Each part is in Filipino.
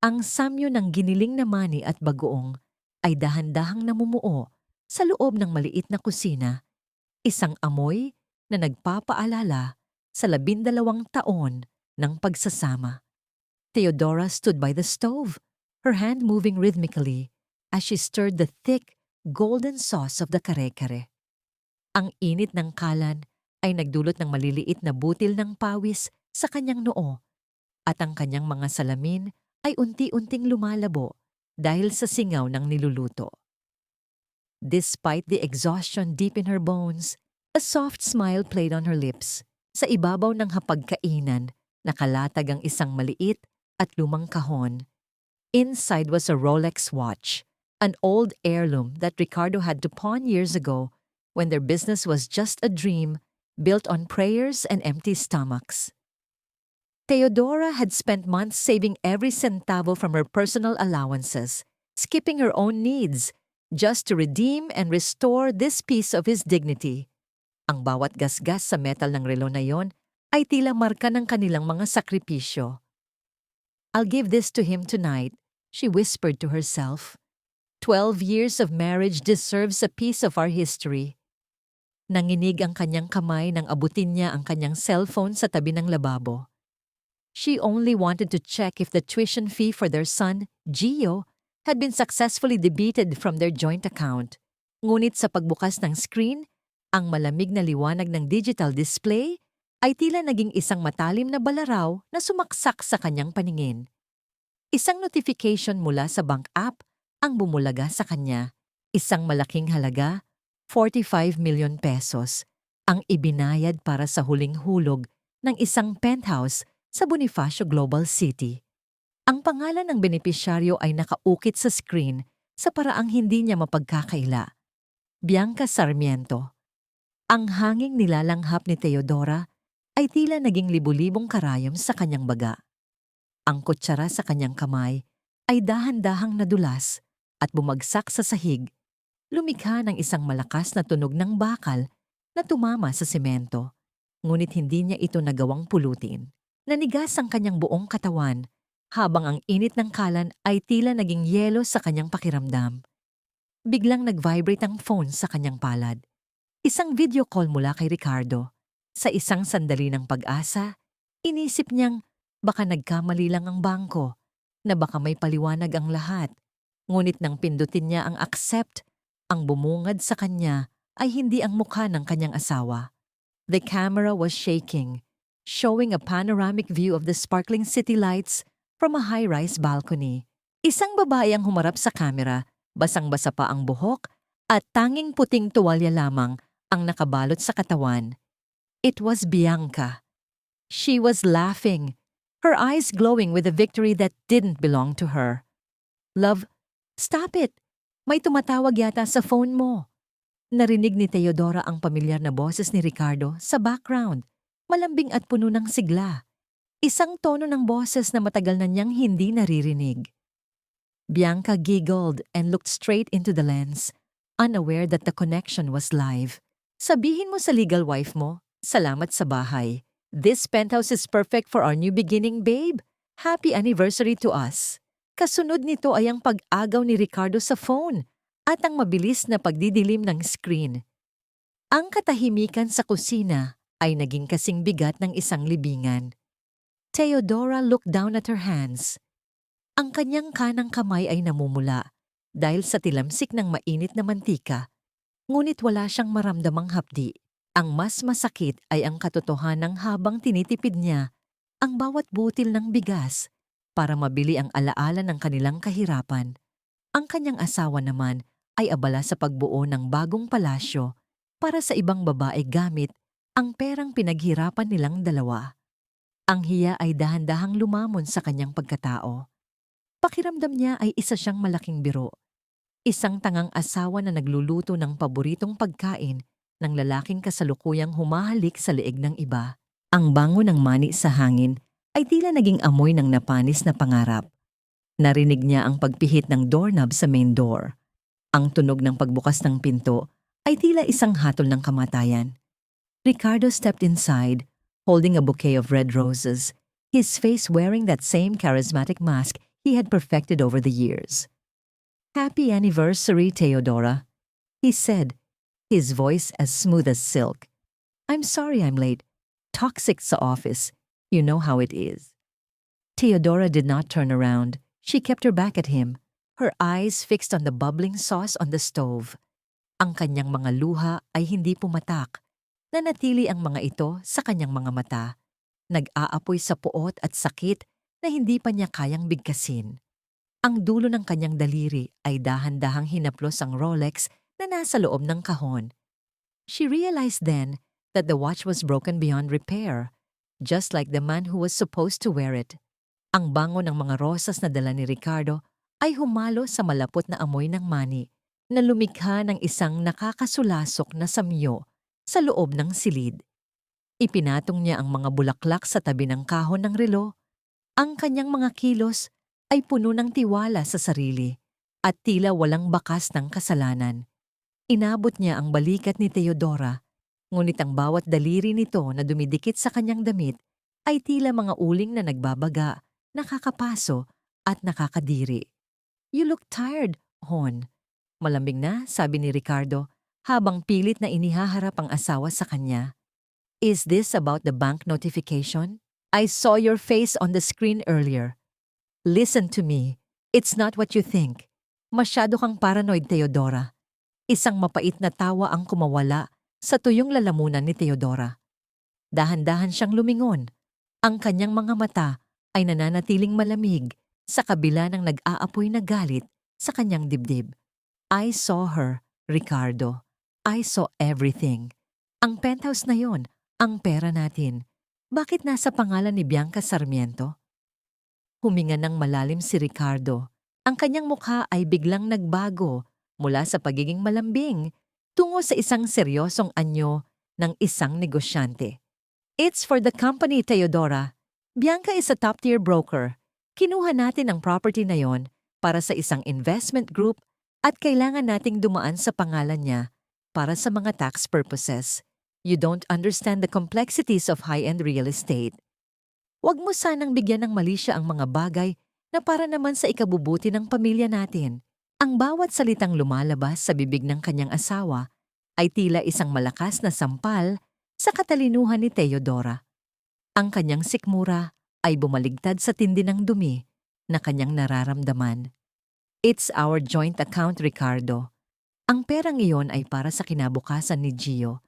Ang samyo ng giniling na mani at bagoong ay dahan-dahang namumuo sa loob ng maliit na kusina, isang amoy na nagpapaalala sa 12 taon ng pagsasama. Theodora stood by the stove, her hand moving rhythmically as she stirred the thick, golden sauce of the kare-kare. Ang init ng kalan ay nagdulot ng maliliit na butil ng pawis sa kanyang noo at ang kanyang mga salamin ay unti-unting lumalabo dahil sa singaw ng niluluto. Despite the exhaustion deep in her bones, a soft smile played on her lips. Sa ibabaw ng hapagkainan, nakalatag ang isang maliit at lumang kahon. Inside was a Rolex watch, an old heirloom that Ricardo had to pawn years ago when their business was just a dream built on prayers and empty stomachs. Theodora had spent months saving every centavo from her personal allowances, skipping her own needs, just to redeem and restore this piece of his dignity. Ang bawat gasgas sa metal ng relo na yon ay tila marka ng kanilang mga sakripisyo. "I'll give this to him tonight," she whispered to herself. 12 years of marriage deserves a piece of our history. Nanginig ang kanyang kamay nang abutin niya ang kanyang cellphone sa tabi ng lababo. She only wanted to check if the tuition fee for their son, Gio, had been successfully debited from their joint account. Ngunit sa pagbukas ng screen, ang malamig na liwanag ng digital display ay tila naging isang matalim na balaraw na sumaksak sa kanyang paningin. Isang notification mula sa bank app ang bumulaga sa kanya. Isang malaking halaga, 45 million pesos, ang ibinayad para sa huling hulog ng isang penthouse sa Bonifacio Global City. Ang pangalan ng benepisyaryo ay nakaukit sa screen sa paraang hindi niya mapagkakaila. Bianca Sarmiento. Ang hanging nilalanghap ni Theodora ay tila naging libu-libong karayom sa kanyang baga. Ang kutsara sa kanyang kamay ay dahan-dahang nadulas at bumagsak sa sahig, lumikha ng isang malakas na tunog ng bakal na tumama sa semento. Ngunit hindi niya ito nagawang pulutin. Nanigas ang kanyang buong katawan, habang ang init ng kalan ay tila naging yelo sa kanyang pakiramdam. Biglang nag-vibrate ang phone sa kanyang palad. Isang video call mula kay Ricardo. Sa isang sandali ng pag-asa, inisip niyang baka nagkamali lang ang bangko, na baka may paliwanag ang lahat. Ngunit nang pindutin niya ang accept, ang bumungad sa kanya ay hindi ang mukha ng kanyang asawa. The camera was shaking, showing a panoramic view of the sparkling city lights from a high-rise balcony. Isang babae ang humarap sa kamera, basang-basa pa ang buhok at tanging puting tuwalya lamang ang nakabalot sa katawan. It was Bianca. She was laughing, her eyes glowing with a victory that didn't belong to her. "Love, stop it! May tumatawag yata sa phone mo." Narinig ni Theodora ang pamilyar na boses ni Ricardo sa background. Malambing at puno ng sigla. Isang tono ng boses na matagal na niyang hindi naririnig. Bianca giggled and looked straight into the lens, unaware that the connection was live. "Sabihin mo sa legal wife mo, salamat sa bahay. This penthouse is perfect for our new beginning, babe. Happy anniversary to us." Kasunod nito ay ang pag-agaw ni Ricardo sa phone at ang mabilis na pagdidilim ng screen. Ang katahimikan sa kusina ay naging kasing bigat ng isang libingan. Theodora looked down at her hands. Ang kanyang kanang kamay ay namumula dahil sa tilamsik ng mainit na mantika, ngunit wala siyang maramdamang hapdi. Ang mas masakit ay ang katotohanan habang tinitipid niya ang bawat butil ng bigas para mabili ang alaala ng kanilang kahirapan. Ang kanyang asawa naman ay abala sa pagbuo ng bagong palasyo para sa ibang babae gamit ang perang pinaghirapan nilang dalawa. Ang hiya ay dahan-dahang lumamon sa kanyang pagkatao. Pakiramdam niya ay isa siyang malaking biro. Isang tangang asawa na nagluluto ng paboritong pagkain ng lalaking kasalukuyang humahalik sa leeg ng iba. Ang bango ng mani sa hangin ay tila naging amoy ng napanis na pangarap. Narinig niya ang pagpihit ng doorknob sa main door. Ang tunog ng pagbukas ng pinto ay tila isang hatol ng kamatayan. Ricardo stepped inside, holding a bouquet of red roses, his face wearing that same charismatic mask he had perfected over the years. "Happy anniversary, Theodora," he said, his voice as smooth as silk. "I'm sorry I'm late. Toxic sa office. You know how it is." Theodora did not turn around. She kept her back at him, her eyes fixed on the bubbling sauce on the stove. Ang kanyang mga luha ay hindi pumatak. Nanatili ang mga ito sa kanyang mga mata. Nag-aapoy sa puot at sakit na hindi pa niya kayang bigkasin. Ang dulo ng kanyang daliri ay dahan-dahang hinaplos ang Rolex na nasa loob ng kahon. She realized then that the watch was broken beyond repair, just like the man who was supposed to wear it. Ang bango ng mga rosas na dala ni Ricardo ay humalo sa malapot na amoy ng mani na lumikha ng isang nakakasulasok na samyo sa loob ng silid. Ipinatong niya ang mga bulaklak sa tabi ng kahon ng relo. Ang kanyang mga kilos ay puno ng tiwala sa sarili at tila walang bakas ng kasalanan. Inabot niya ang balikat ni Theodora, ngunit ang bawat daliri nito na dumidikit sa kanyang damit ay tila mga uling na nagbabaga, nakakapaso at nakakadiri. "You look tired, Hon." Malambing na, sabi ni Ricardo, habang pilit na inihaharap ang asawa sa kanya. "Is this about the bank notification? I saw your face on the screen earlier. Listen to me. It's not what you think. Masyado kang paranoid, Theodora." Isang mapait na tawa ang kumawala sa tuyong lalamunan ni Theodora. Dahan-dahan siyang lumingon. Ang kanyang mga mata ay nananatiling malamig sa kabila ng nag-aapoy na galit sa kanyang dibdib. "I saw her, Ricardo. I saw everything. Ang penthouse na yon, ang pera natin. Bakit nasa pangalan ni Bianca Sarmiento?" Huminga ng malalim si Ricardo. Ang kanyang mukha ay biglang nagbago mula sa pagiging malambing tungo sa isang seryosong anyo ng isang negosyante. "It's for the company, Theodora. Bianca is a top-tier broker. Kinuha natin ang property na yon para sa isang investment group at kailangan nating dumaan sa pangalan niya para sa mga tax purposes. You don't understand the complexities of high-end real estate. Huwag mo sanang bigyan ng mali siya ang mga bagay na para naman sa ikabubuti ng pamilya natin." Ang bawat salitang lumalabas sa bibig ng kanyang asawa ay tila isang malakas na sampal sa katalinuhan ni Theodora. Ang kanyang sikmura ay bumaligtad sa tindi ng dumi na kanyang nararamdaman. "It's our joint account, Ricardo. Ang perang iyon ay para sa kinabukasan ni Gio,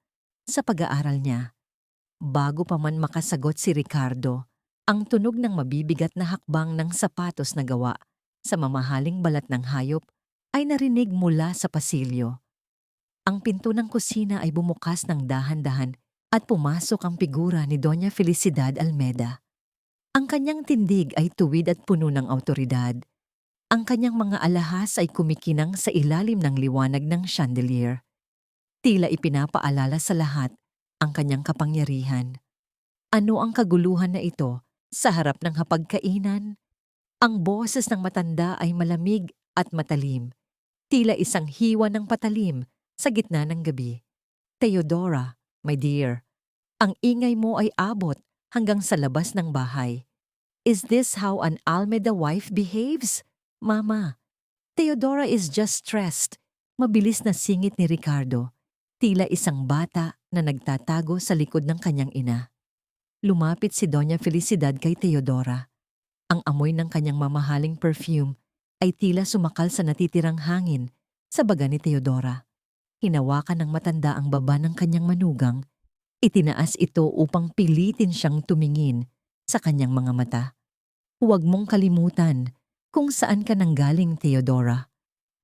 sa pag-aaral niya." Bago pa man makasagot si Ricardo, ang tunog ng mabibigat na hakbang ng sapatos na gawa sa mamahaling balat ng hayop ay narinig mula sa pasilyo. Ang pinto ng kusina ay bumukas ng dahan-dahan at pumasok ang figura ni Doña Felicidad Almeda. Ang kanyang tindig ay tuwid at puno ng awtoridad. Ang kanyang mga alahas ay kumikinang sa ilalim ng liwanag ng chandelier. Tila ipinapaalala sa lahat ang kanyang kapangyarihan. Ano ang kaguluhan na ito sa harap ng hapagkainan? Ang boses ng matanda ay malamig at matalim. Tila isang hiwa ng patalim sa gitna ng gabi. "Theodora, my dear, ang ingay mo ay abot hanggang sa labas ng bahay. Is this how an Almeda wife behaves? Mama." Theodora is just stressed. Mabilis na singit ni Ricardo. Tila isang bata na nagtatago sa likod ng kanyang ina. Lumapit si Doña Felicidad kay Theodora. Ang amoy ng kanyang mamahaling perfume ay tila sumakal sa natitirang hangin sa baga ni Theodora. Hinawakan ng matanda ang baba ng kanyang manugang. Itinaas ito upang pilitin siyang tumingin sa kanyang mga mata. "Huwag mong kalimutan kung saan ka nanggaling, Theodora.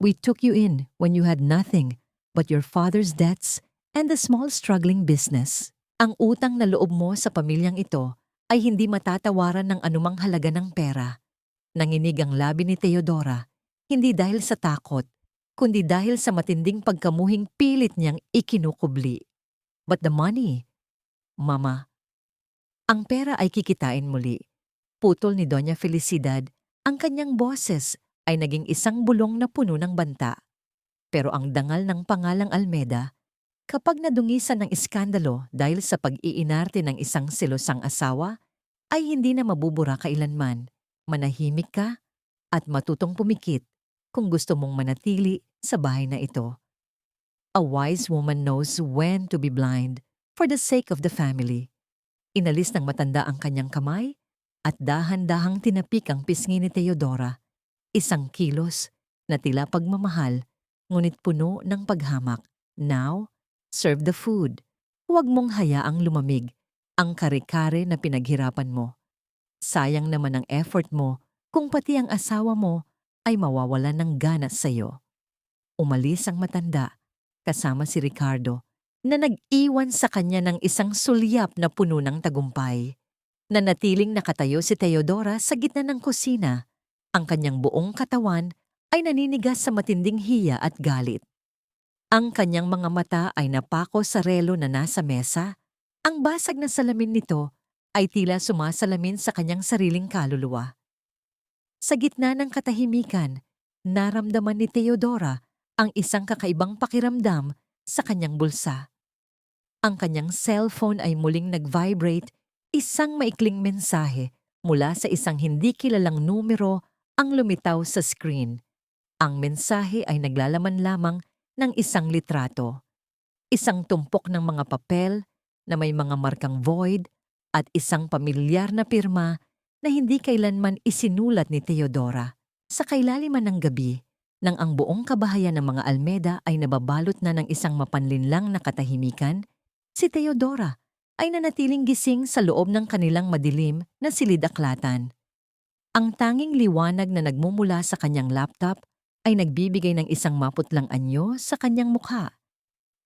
We took you in when you had nothing but your father's debts and a small struggling business. Ang utang na loob mo sa pamilyang ito ay hindi matatawaran ng anumang halaga ng pera." Nanginig ang labi ni Theodora, hindi dahil sa takot, kundi dahil sa matinding pagkamuhing pilit niyang ikinukubli. "But the money, Mama." "Ang pera ay kikitain muli." Putol ni Doña Felicidad, ang kanyang boses ay naging isang bulong na puno ng banta. Pero ang dangal ng pangalang Almeda, kapag nadungisan ng iskandalo dahil sa pag-iinarte ng isang selosang asawa, ay hindi na mabubura kailanman. Manahimik ka at matutong pumikit kung gusto mong manatili sa bahay na ito. A wise woman knows when to be blind for the sake of the family. Inalis ng matanda ang kanyang kamay at dahan-dahang tinapik ang pisngi ni Teodora. Isang kilos na tila pagmamahal, ngunit puno ng paghamak. Now, serve the food. Huwag mong hayaang lumamig ang kare-kare na pinaghirapan mo. Sayang naman ang effort mo kung pati ang asawa mo ay mawawalan ng gana sa'yo. Umalis ang matanda kasama si Ricardo na nag-iwan sa kanya ng isang sulyap na puno ng tagumpay. Nanatiling nakatayo si Teodora sa gitna ng kusina. Ang kanyang buong katawan ay naninigas sa matinding hiya at galit. Ang kanyang mga mata ay napako sa relo na nasa mesa. Ang basag na salamin nito ay tila sumasalamin sa kanyang sariling kaluluwa. Sa gitna ng katahimikan, naramdaman ni Teodora ang isang kakaibang pakiramdam sa kanyang bulsa. Ang kanyang cellphone ay muling nag-vibrate, isang maikling mensahe mula sa isang hindi kilalang numero ang lumitaw sa screen. Ang mensahe ay naglalaman lamang ng isang litrato. Isang tumpok ng mga papel na may mga markang void at isang pamilyar na pirma na hindi kailanman isinulat ni Teodora. Sa kailaliman ng gabi, nang ang buong kabahayan ng mga Almeda ay nababalot na ng isang mapanlinlang na katahimikan, si Teodora ay nanatiling gising sa loob ng kanilang madilim na silid-aklatan. Ang tanging liwanag na nagmumula sa kanyang laptop ay nagbibigay ng isang maputlang anyo sa kanyang mukha.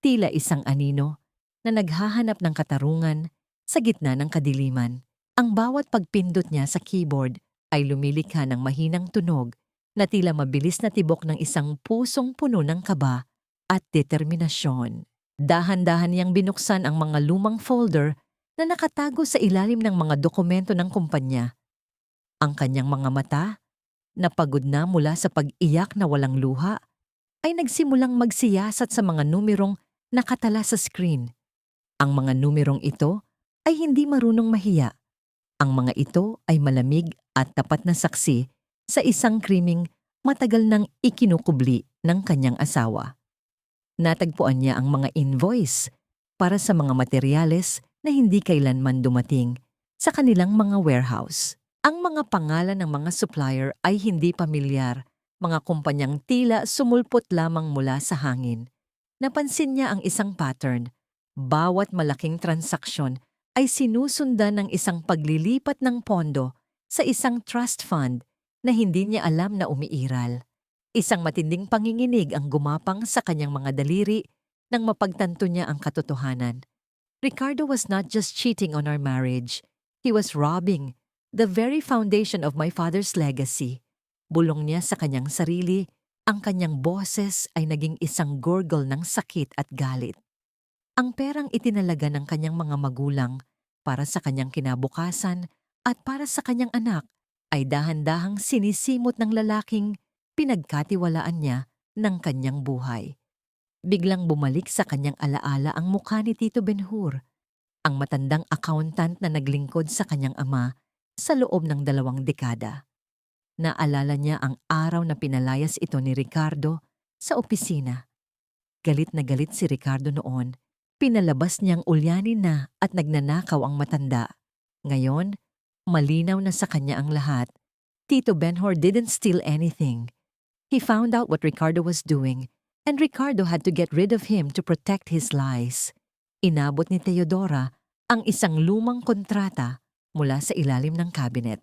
Tila isang anino na naghahanap ng katarungan sa gitna ng kadiliman. Ang bawat pagpindot niya sa keyboard ay lumilikha ng mahinang tunog na tila mabilis na tibok ng isang pusong puno ng kaba at determinasyon. Dahan-dahan niyang binuksan ang mga lumang folder na nakatago sa ilalim ng mga dokumento ng kumpanya. Ang kanyang mga mata, na pagod na mula sa pag-iyak na walang luha, ay nagsimulang magsiyasat sa mga numerong nakatala sa screen. Ang mga numerong ito ay hindi marunong mahiya. Ang mga ito ay malamig at tapat na saksi sa isang krimeng matagal nang ikinukubli ng kanyang asawa. Natagpuan niya ang mga invoice para sa mga materyales na hindi kailanman dumating sa kanilang mga warehouse. Ang mga pangalan ng mga supplier ay hindi pamilyar, mga kumpanyang tila sumulpot lamang mula sa hangin. Napansin niya ang isang pattern. Bawat malaking transaksyon ay sinusundan ng isang paglilipat ng pondo sa isang trust fund na hindi niya alam na umiiral. Isang matinding panginginig ang gumapang sa kanyang mga daliri nang mapagtanto niya ang katotohanan. Ricardo was not just cheating on our marriage. He was robbing the very foundation of my father's legacy. Bulong niya sa kanyang sarili, ang kanyang boses ay naging isang gurgle ng sakit at galit. Ang perang itinalaga ng kanyang mga magulang para sa kanyang kinabukasan at para sa kanyang anak ay dahan-dahang sinisimot ng lalaking pinagkatiwalaan niya ng kanyang buhay. Biglang bumalik sa kanyang alaala ang mukha ni Tito Benhur, ang matandang accountant na naglingkod sa kanyang ama sa loob ng 2 dekada. Naalala niya ang araw na pinalayas ito ni Ricardo sa opisina. Galit na galit si Ricardo noon. Pinalabas niyang ulyanin na at nagnanakaw ang matanda. Ngayon, malinaw na sa kanya ang lahat. Tito Benhur didn't steal anything. He found out what Ricardo was doing, and Ricardo had to get rid of him to protect his lies. Inabot ni Teodora ang isang lumang kontrata mula sa ilalim ng cabinet.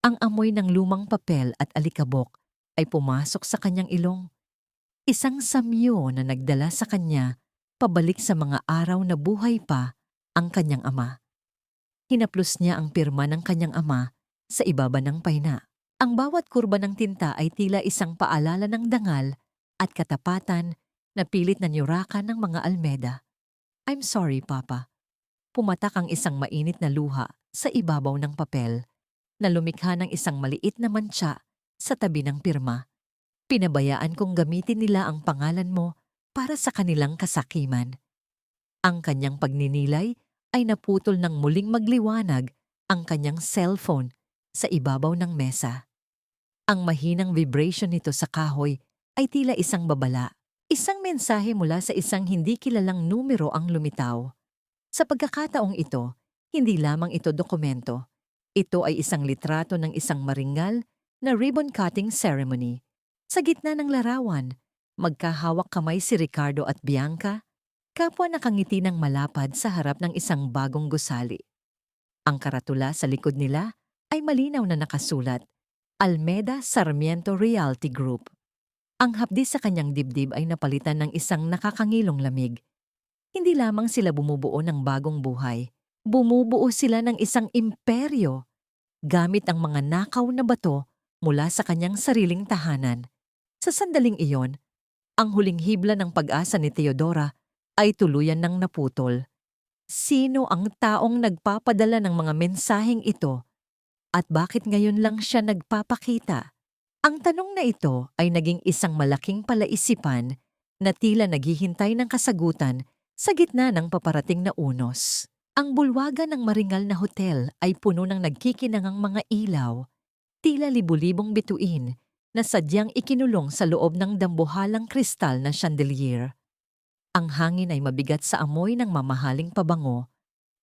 Ang amoy ng lumang papel at alikabok ay pumasok sa kanyang ilong. Isang samyo na nagdala sa kanya pabalik sa mga araw na buhay pa ang kanyang ama. Hinaplos niya ang pirma ng kanyang ama sa ibaba ng payna. Ang bawat kurba ng tinta ay tila isang paalala ng dangal at katapatan na pilit na nyurakan ng mga Almeda. I'm sorry, Papa. Pumatak ang isang mainit na luha sa ibabaw ng papel na lumikha ng isang maliit na mantsa sa tabi ng pirma. Pinabayaan kong gamitin nila ang pangalan mo para sa kanilang kasakiman. Ang kanyang pagninilay ay naputol ng muling magliwanag ang kanyang cellphone sa ibabaw ng mesa. Ang mahinang vibration nito sa kahoy ay tila isang babala. Isang mensahe mula sa isang hindi kilalang numero ang lumitaw. Sa pagkakataong ito, hindi lamang ito dokumento. Ito ay isang litrato ng isang maringal na ribbon-cutting ceremony. Sa gitna ng larawan, magkahawak kamay si Ricardo at Bianca, kapwa nakangiti ng malapad sa harap ng isang bagong gusali. Ang karatula sa likod nila ay malinaw na nakasulat, Almeda Sarmiento Realty Group. Ang hapdi sa kanyang dibdib ay napalitan ng isang nakakangilong lamig. Hindi lamang sila bumubuo ng bagong buhay, bumubuo sila ng isang imperyo gamit ang mga nakaw na bato mula sa kanyang sariling tahanan. Sa sandaling iyon, ang huling hibla ng pag-asa ni Teodora ay tuluyan ng naputol. Sino ang taong nagpapadala ng mga mensaheng ito at bakit ngayon lang siya nagpapakita? Ang tanong na ito ay naging isang malaking palaisipan na tila naghihintay ng kasagutan sa gitna ng paparating na unos. Ang bulwagan ng maringal na hotel ay puno ng nagkikinangang mga ilaw, tila libu-libong bituin na sadyang ikinulong sa loob ng dambuhalang kristal na chandelier. Ang hangin ay mabigat sa amoy ng mamahaling pabango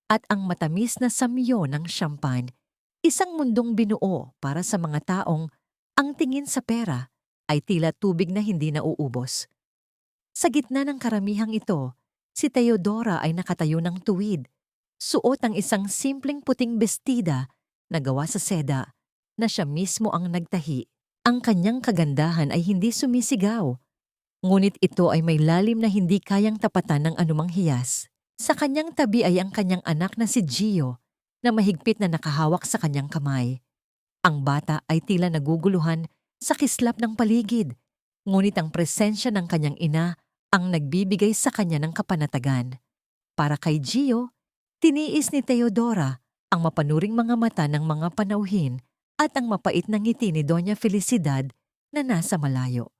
at ang matamis na samyo ng champagne, isang mundong binuo para sa mga taong ang tingin sa pera ay tila tubig na hindi nauubos. Sa gitna ng karamihang ito, si Teodora ay nakatayo ng tuwid, suot ang isang simpleng puting bestida na gawa sa seda na siya mismo ang nagtahi. Ang kanyang kagandahan ay hindi sumisigaw, ngunit ito ay may lalim na hindi kayang tapatan ng anumang hiyas. Sa kanyang tabi ay ang kanyang anak na si Gio na mahigpit na nakahawak sa kanyang kamay. Ang bata ay tila naguguluhan sa kislap ng paligid, ngunit ang presensya ng kanyang ina ang nagbibigay sa kanya ng kapanatagan. Para kay Gio, tiniis ni Teodora ang mapanuring mga mata ng mga panauhin at ang mapait na ngiti ni Doña Felicidad na nasa malayo.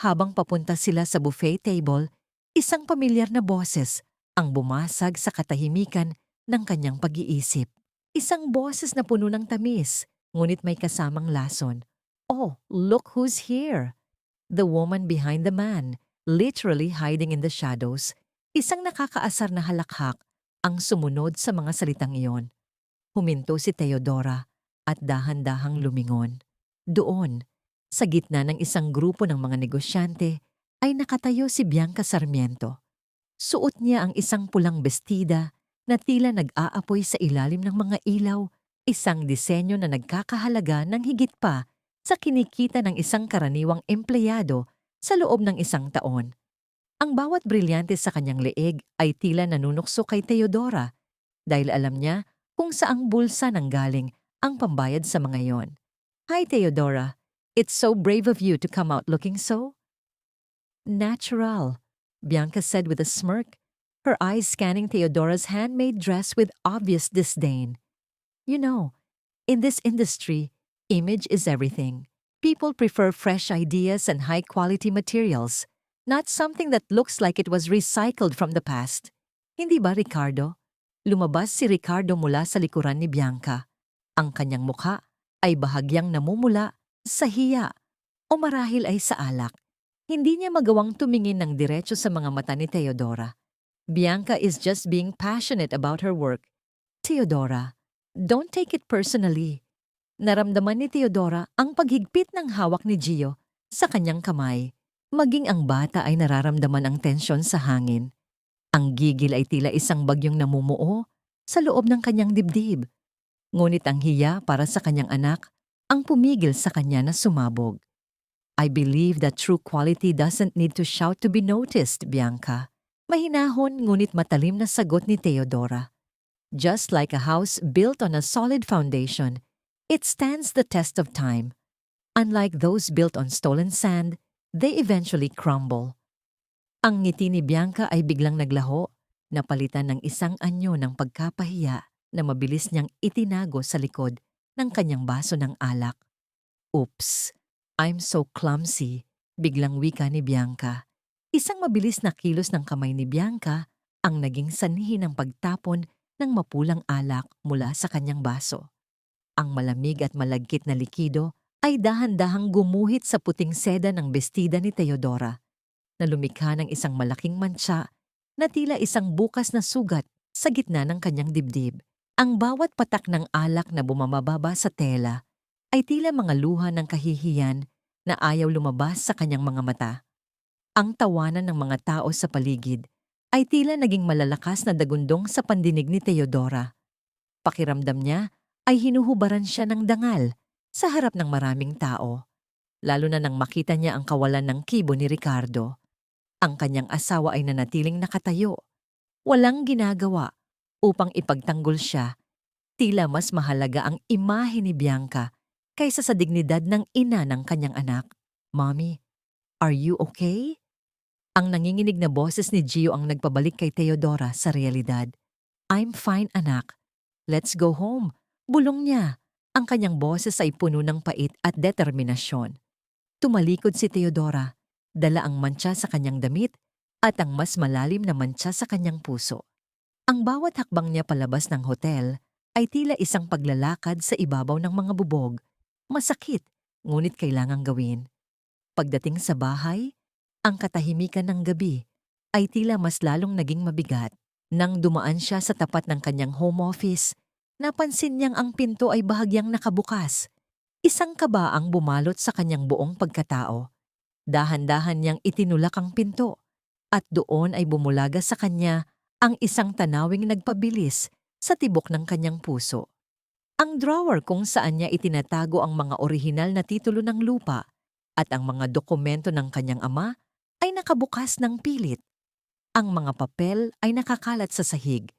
Habang papunta sila sa buffet table, isang pamilyar na boses ang bumasag sa katahimikan ng kanyang pag-iisip. Isang boses na puno ng tamis, ngunit may kasamang lason. Oh, look who's here! The woman behind the man, literally hiding in the shadows. Isang nakakaasar na halakhak ang sumunod sa mga salitang iyon. Huminto si Teodora at dahan-dahang lumingon. Doon, sa gitna ng isang grupo ng mga negosyante, ay nakatayo si Bianca Sarmiento. Suot niya ang isang pulang bestida na tila nag-aapoy sa ilalim ng mga ilaw, isang disenyo na nagkakahalaga ng higit pa sa kinikita ng isang karaniwang empleyado sa loob ng isang taon. Ang bawat brilyante sa kanyang leeg ay tila nanunukso kay Teodora dahil alam niya kung saang bulsa nanggaling ang pambayad sa mga yon. Hi Teodora, it's so brave of you to come out looking so natural, Bianca said with a smirk, her eyes scanning Theodora's handmade dress with obvious disdain. You know, in this industry, image is everything. People prefer fresh ideas and high-quality materials, not something that looks like it was recycled from the past. Hindi ba, Ricardo? Lumabas si Ricardo mula sa likuran ni Bianca. Ang kanyang mukha ay bahagyang namumula sa hiya o marahil ay sa alak. Hindi niya magawang tumingin ng diretso sa mga mata ni Teodora. Bianca is just being passionate about her work. Teodora, don't take it personally. Naramdaman ni Teodora ang paghigpit ng hawak ni Gio sa kanyang kamay. Maging ang bata ay nararamdaman ang tensyon sa hangin. Ang gigil ay tila isang bagyong namumuo sa loob ng kanyang dibdib. Ngunit ang hiya para sa kanyang anak ang pumigil sa kanya na sumabog. I believe that true quality doesn't need to shout to be noticed, Bianca. Mahinahon ngunit matalim na sagot ni Teodora. Just like a house built on a solid foundation, it stands the test of time. Unlike those built on stolen sand, they eventually crumble. Ang ngiti ni Bianca ay biglang naglaho, napalitan ng isang anyo ng pagkapahiya na mabilis niyang itinago sa likod ng kanyang baso ng alak. Oops, I'm so clumsy, biglang wika ni Bianca. Isang mabilis na kilos ng kamay ni Bianca ang naging sanhi ng pagtapon ng mapulang alak mula sa kanyang baso. Ang malamig at malagkit na likido ay dahan-dahang gumuhit sa puting seda ng bestida ni Teodora na lumikha ng isang malaking mantsa na tila isang bukas na sugat sa gitna ng kanyang dibdib. Ang bawat patak ng alak na bumababa sa tela ay tila mga luha ng kahihiyan na ayaw lumabas sa kanyang mga mata. Ang tawanan ng mga tao sa paligid ay tila naging malalakas na dagundong sa pandinig ni Teodora. Pakiramdam niya ay hinuhubaran siya ng dangal sa harap ng maraming tao, lalo na nang makita niya ang kawalan ng kibo ni Ricardo. Ang kanyang asawa ay nanatiling nakatayo, walang ginagawa upang ipagtanggol siya. Tila mas mahalaga ang imahe ni Bianca kaysa sa dignidad ng ina ng kanyang anak. "Mommy, are you okay?" Ang nanginginig na boses ni Gio ang nagpabalik kay Teodora sa realidad. "I'm fine, anak. Let's go home." Bulong niya. Ang kanyang boses ay puno ng pait at determinasyon. Tumalikod si Teodora, dala ang mantsa sa kanyang damit at ang mas malalim na mantsa sa kanyang puso. Ang bawat hakbang niya palabas ng hotel ay tila isang paglalakad sa ibabaw ng mga bubog. Masakit, ngunit kailangang gawin. Pagdating sa bahay, ang katahimikan ng gabi ay tila mas lalong naging mabigat. Nang dumaan siya sa tapat ng kanyang home office, napansin niyang ang pinto ay bahagyang nakabukas. Isang kaba ang bumalot sa kanyang buong pagkatao. Dahan-dahan niyang itinulak ang pinto at doon ay bumulaga sa kanya ang isang tanawing nagpabilis sa tibok ng kanyang puso. Ang drawer kung saan niya itinatago ang mga orihinal na titulo ng lupa at ang mga dokumento ng kanyang ama ay nakabukas ng pilit. Ang mga papel ay nakakalat sa sahig.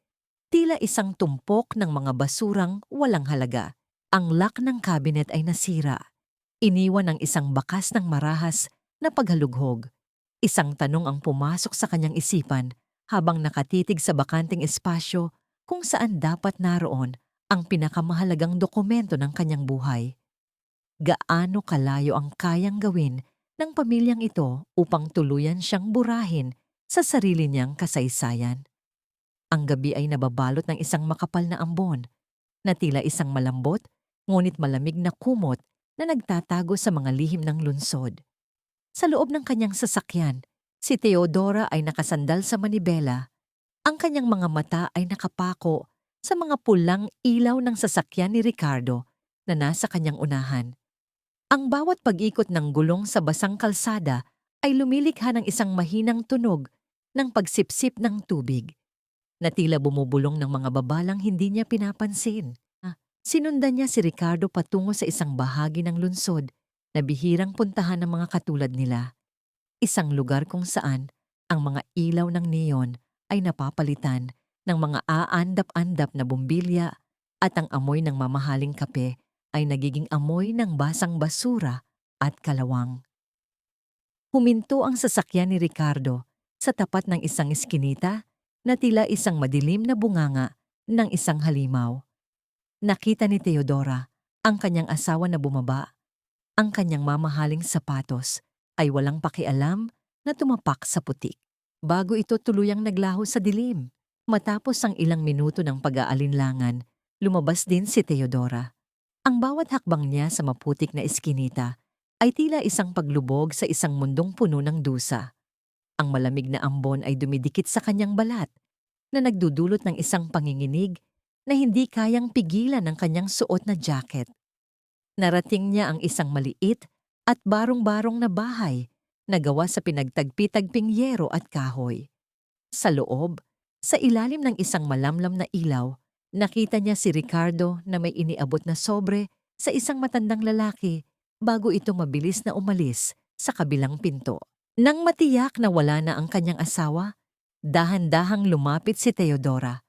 Tila isang tumpok ng mga basurang walang halaga. Ang lock ng cabinet ay nasira. Iniwan ng isang bakas ng marahas na paghalughog. Isang tanong ang pumasok sa kanyang isipan habang nakatitig sa bakanting espasyo kung saan dapat naroon ang pinakamahalagang dokumento ng kanyang buhay. Gaano kalayo ang kayang gawin ng pamilyang ito upang tuluyan siyang burahin sa sarili niyang kasaysayan? Ang gabi ay nababalot ng isang makapal na ambon na tila isang malambot ngunit malamig na kumot na nagtatago sa mga lihim ng lunsod. Sa loob ng kanyang sasakyan, si Teodora ay nakasandal sa manibela. Ang kanyang mga mata ay nakapako sa mga pulang ilaw ng sasakyan ni Ricardo na nasa kanyang unahan. Ang bawat pag-ikot ng gulong sa basang kalsada ay lumilikha ng isang mahinang tunog ng pagsipsip ng tubig na tila bumubulong ng mga babalang hindi niya pinapansin. Sinundan niya si Ricardo patungo sa isang bahagi ng lungsod na bihirang puntahan ng mga katulad nila. Isang lugar kung saan ang mga ilaw ng neon ay napapalitan ng mga aandap-andap na bumbilya at ang amoy ng mamahaling kape ay nagiging amoy ng basang basura at kalawang. Huminto ang sasakyan ni Ricardo sa tapat ng isang eskinita na tila isang madilim na bunganga ng isang halimaw. Nakita ni Teodora ang kanyang asawa na bumaba. Ang kanyang mamahaling sapatos ay walang pakialam na tumapak sa putik. Bago ito tuluyang naglaho sa dilim. Matapos ang ilang minuto ng pag-aalinlangan, lumabas din si Teodora. Ang bawat hakbang niya sa maputik na eskinita ay tila isang paglubog sa isang mundong puno ng dusa. Ang malamig na ambon ay dumidikit sa kanyang balat na nagdudulot ng isang panginginig na hindi kayang pigilan ng kanyang suot na jacket. Narating niya ang isang maliit at barong-barong na bahay na gawa sa pinagtagpi-tagping yero at kahoy. Sa loob, sa ilalim ng isang malamlam na ilaw, nakita niya si Ricardo na may iniabot na sobre sa isang matandang lalaki bago ito mabilis na umalis sa kabilang pinto. Nang matiyak na wala na ang kanyang asawa, dahan-dahang lumapit si Teodora.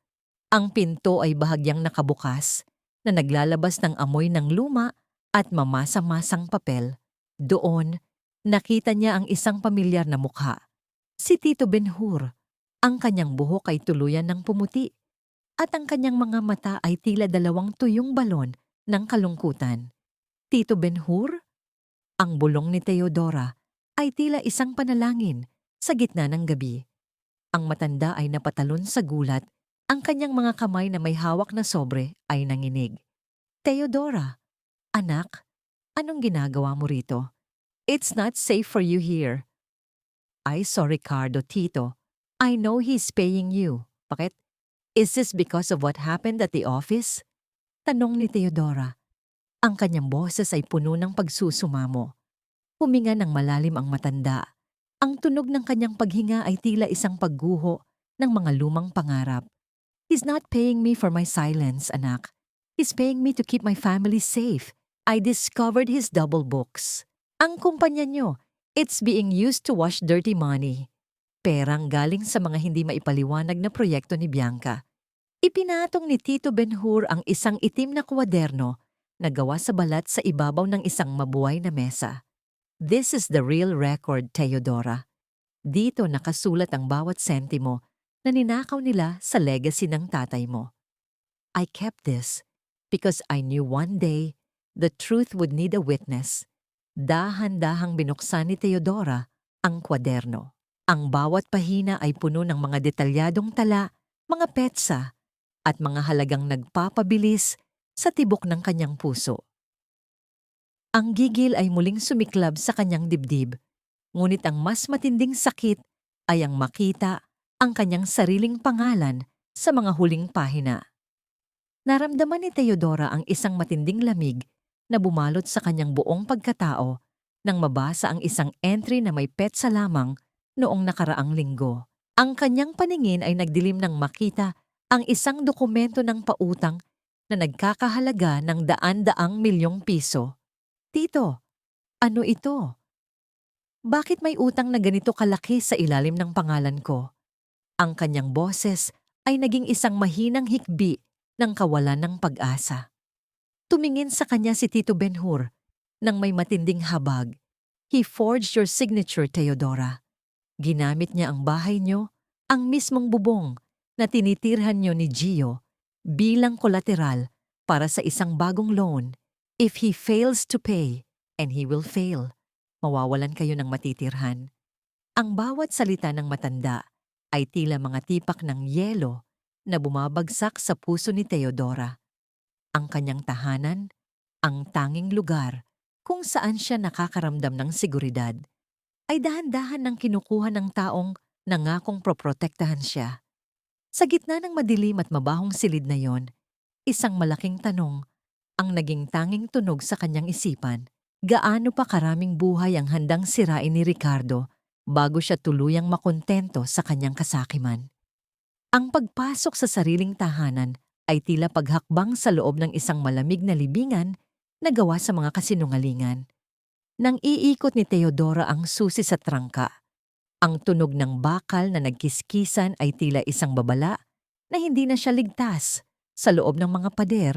Ang pinto ay bahagyang nakabukas na naglalabas ng amoy ng luma at mamasa-masang papel. Doon, nakita niya ang isang pamilyar na mukha. Si Tito Benhur. Ang kanyang buhok ay tuluyan ng pumuti at ang kanyang mga mata ay tila dalawang tuyong balon ng kalungkutan. Tito Benhur? Ang bulong ni Teodora ay tila isang panalangin sa gitna ng gabi. Ang matanda ay napatalon sa gulat. Ang kanyang mga kamay na may hawak na sobre ay nanginig. "Teodora, anak, Anong ginagawa mo rito? It's not safe for you here. I saw Ricardo, Tito. I know he's paying you. Bakit? Is this because of what happened at the office? Tanong ni Teodora. Ang kanyang boses ay puno ng pagsusumamo. Huminga ng malalim ang matanda. Ang tunog ng kanyang paghinga ay tila isang pagguho ng mga lumang pangarap. He's not paying me for my silence, anak. He's paying me to keep my family safe. I discovered his double books. Ang kumpanya nyo, it's being used to wash dirty money. Perang galing sa mga hindi maipaliwanag na proyekto ni Bianca. Ipinatong ni Tito Benhur ang isang itim na kwaderno na gawa sa balat sa ibabaw ng isang mabuhay na mesa. This is the real record, Teodora. Dito nakasulat ang bawat sentimo na ninakaw nila sa legacy ng tatay mo. I kept this because I knew one day the truth would need a witness. Dahan-dahang binuksan ni Teodora ang kwaderno. Ang bawat pahina ay puno ng mga detalyadong tala, mga petsa, at mga halagang nagpapabilis sa tibok ng kanyang puso. Ang gigil ay muling sumiklab sa kanyang dibdib, ngunit ang mas matinding sakit ay ang makita ang kanyang sariling pangalan sa mga huling pahina. Naramdaman ni Teodora ang isang matinding lamig na bumalot sa kanyang buong pagkatao nang mabasa ang isang entry na may petsa lamang noong nakaraang linggo. Ang kanyang paningin ay nagdilim nang makita ang isang dokumento ng pautang na nagkakahalaga ng daan-daang milyong piso. Tito, ano ito? Bakit may utang na ganito kalaki sa ilalim ng pangalan ko? Ang kanyang boses ay naging isang mahinang hikbi ng kawalan ng pag-asa. Tumingin sa kanya si Tito Benhur nang may matinding habag. He forged your signature, Teodora. Ginamit niya ang bahay niyo, ang mismong bubong na tinitirhan niyo ni Gio bilang kolateral para sa isang bagong loan. If he fails to pay, and he will fail, mawawalan kayo ng matitirhan. Ang bawat salita ng matanda ay tila mga tipak ng yelo na bumabagsak sa puso ni Teodora. Ang kanyang tahanan, ang tanging lugar kung saan siya nakakaramdam ng seguridad, ay dahan-dahan ng kinukuha ng taong nangakong proprotektahan siya. Sa gitna ng madilim at mabahong silid na yon, isang malaking tanong ang naging tanging tunog sa kanyang isipan. Gaano pa karaming buhay ang handang sirain ni Ricardo bago siya tuluyang makontento sa kanyang kasakiman? Ang pagpasok sa sariling tahanan ay tila paghakbang sa loob ng isang malamig na libingan na gawa sa mga kasinungalingan. Nang iikot ni Teodora ang susi sa trangka, ang tunog ng bakal na nagkiskisan ay tila isang babala na hindi na siya ligtas sa loob ng mga pader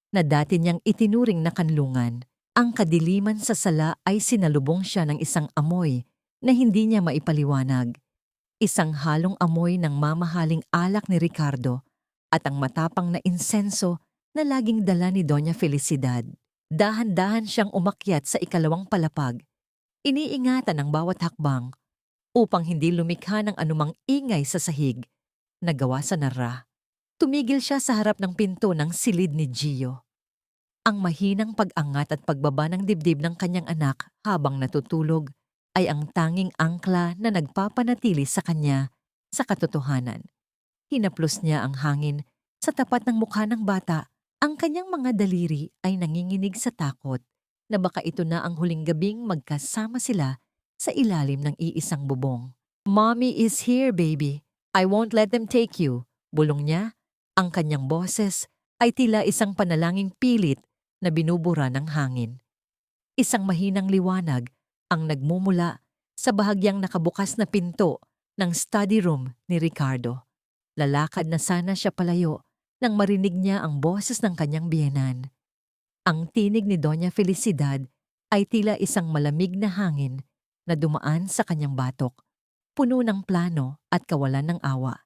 na dati niyang itinuring na kanlungan. Ang kadiliman sa sala ay sinalubong siya ng isang amoy na hindi niya maipaliwanag. Isang halong amoy ng mamahaling alak ni Ricardo at ang matapang na insenso na laging dala ni Doña Felicidad. Dahan-dahan siyang umakyat sa ikalawang palapag. Iniingatan ang bawat hakbang upang hindi lumikha ng anumang ingay sa sahig na gawa sa nara. Tumigil siya sa harap ng pinto ng silid ni Gio. Ang mahinang pag-angat at pagbaba ng dibdib ng kanyang anak habang natutulog ay ang tanging angkla na nagpapanatili sa kanya sa katotohanan. Hinaplos niya ang hangin sa tapat ng mukha ng bata. Ang kanyang mga daliri ay nanginginig sa takot na baka ito na ang huling gabing magkasama sila sa ilalim ng iisang bubong. Mommy is here, baby. I won't let them take you. Bulong niya. Ang kanyang boses ay tila isang panalangin pilit na binubura ng hangin. Isang mahinang liwanag ang nagmumula sa bahagyang nakabukas na pinto ng study room ni Ricardo. Lalakad na sana siya palayo nang marinig niya ang boses ng kanyang biyenan. Ang tinig ni Doña Felicidad ay tila isang malamig na hangin na dumaan sa kanyang batok, puno ng plano at kawalan ng awa.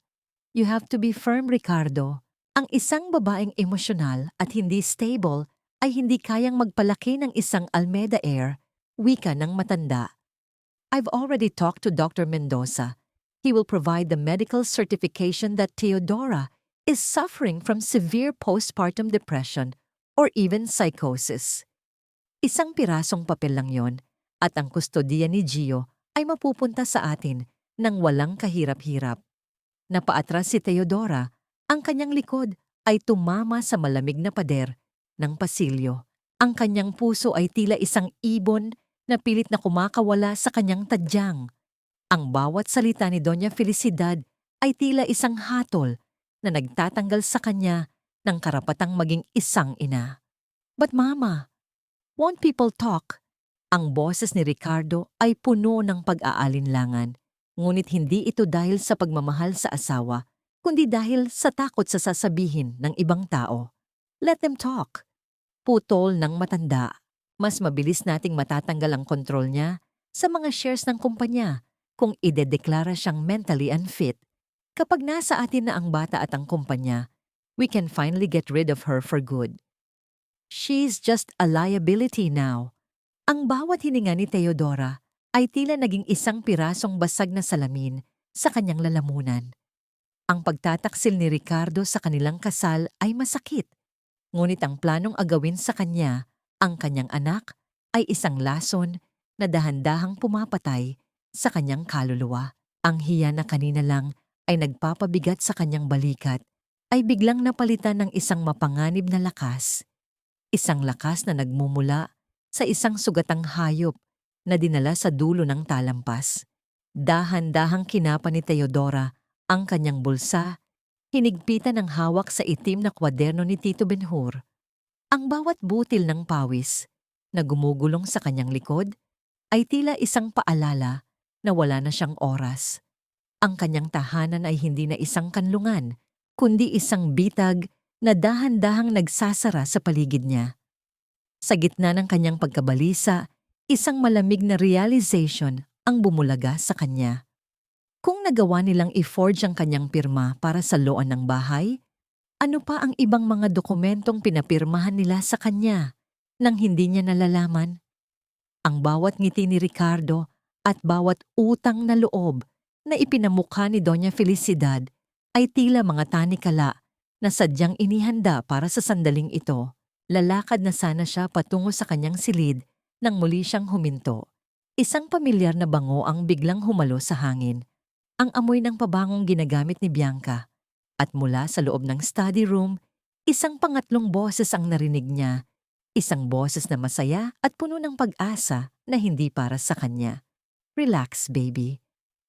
You have to be firm, Ricardo. Ang isang babaeng emosyonal at hindi stable ay hindi kayang magpalaki ng isang Almeda heir, wika ng matanda. I've already talked to Dr. Mendoza. He will provide the medical certification that Teodora is suffering from severe postpartum depression or even psychosis. Isang pirasong papel lang yon at ang kustodiya ni Gio ay mapupunta sa atin nang walang kahirap-hirap. Napaatras si Teodora, ang kanyang likod ay tumama sa malamig na pader ng pasilyo. Ang kanyang puso ay tila isang ibon na pilit na kumakawala sa kanyang tadyang. Ang bawat salita ni Doña Felicidad ay tila isang hatol na nagtatanggal sa kanya ng karapatang maging isang ina. But mama, won't people talk? Ang boses ni Ricardo ay puno ng pag-aalinlangan. Ngunit hindi ito dahil sa pagmamahal sa asawa, kundi dahil sa takot sa sasabihin ng ibang tao. Let them talk. Putol ng matanda. Mas mabilis nating matatanggal ang kontrol niya sa mga shares ng kumpanya kung idedeklara siyang mentally unfit. Kapag nasa atin na ang bata at ang kumpanya, we can finally get rid of her for good. She's just a liability now. Ang bawat hininga ni Teodora ay tila naging isang pirasong basag na salamin sa kanyang lalamunan. Ang pagtataksil ni Ricardo sa kanilang kasal ay masakit, ngunit ang planong agawin sa kanya, ang kanyang anak, ay isang lason na dahan-dahang pumapatay sa kanyang kaluluwa. Ang hiya na kanina lang ay nagpapabigat sa kanyang balikat ay biglang napalitan ng isang mapanganib na lakas. Isang lakas na nagmumula sa isang sugatang hayop na dinala sa dulo ng talampas. Dahan-dahang kinapa ni Teodora ang kanyang bulsa, hinigpitan ng hawak sa itim na kwaderno ni Tito Benhur. Ang bawat butil ng pawis na gumugulong sa kanyang likod ay tila isang paalala na wala na siyang oras. Ang kanyang tahanan ay hindi na isang kanlungan, kundi isang bitag na dahan-dahang nagsasara sa paligid niya. Sa gitna ng kanyang pagkabalisa, isang malamig na realization ang bumulaga sa kanya. Kung nagawa nilang i-forge ang kanyang pirma para sa loan ng bahay, ano pa ang ibang mga dokumentong pinapirmahan nila sa kanya nang hindi niya nalalaman? Ang bawat ngiti ni Ricardo at bawat utang na loob na ipinamukha ni Doña Felicidad ay tila mga tanikala na sadyang inihanda para sa sandaling ito. Lalakad na sana siya patungo sa kanyang silid nang muli siyang huminto. Isang pamilyar na bango ang biglang humalo sa hangin. Ang amoy ng pabangong ginagamit ni Bianca. At mula sa loob ng study room, isang pangatlong boses ang narinig niya. Isang boses na masaya at puno ng pag-asa na hindi para sa kanya. Relax, baby.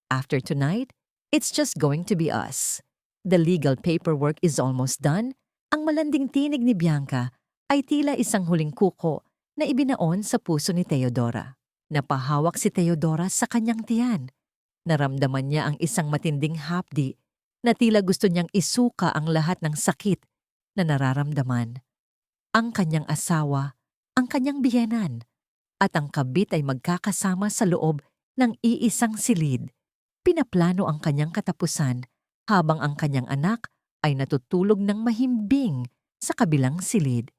After tonight, it's just going to be us. The legal paperwork is almost done. Ang malanding tinig ni Bianca ay tila isang huling kuko na ibinaon sa puso ni Teodora. Napahawak si Teodora sa kanyang tiyan. Naramdaman niya ang isang matinding hapdi na tila gusto niyang isuka ang lahat ng sakit na nararamdaman. Ang kanyang asawa, ang kanyang biyenan, at ang kabit ay magkakasama sa loob ng iisang silid. Pinaplano ang kanyang katapusan habang ang kanyang anak ay natutulog ng mahimbing sa kabilang silid.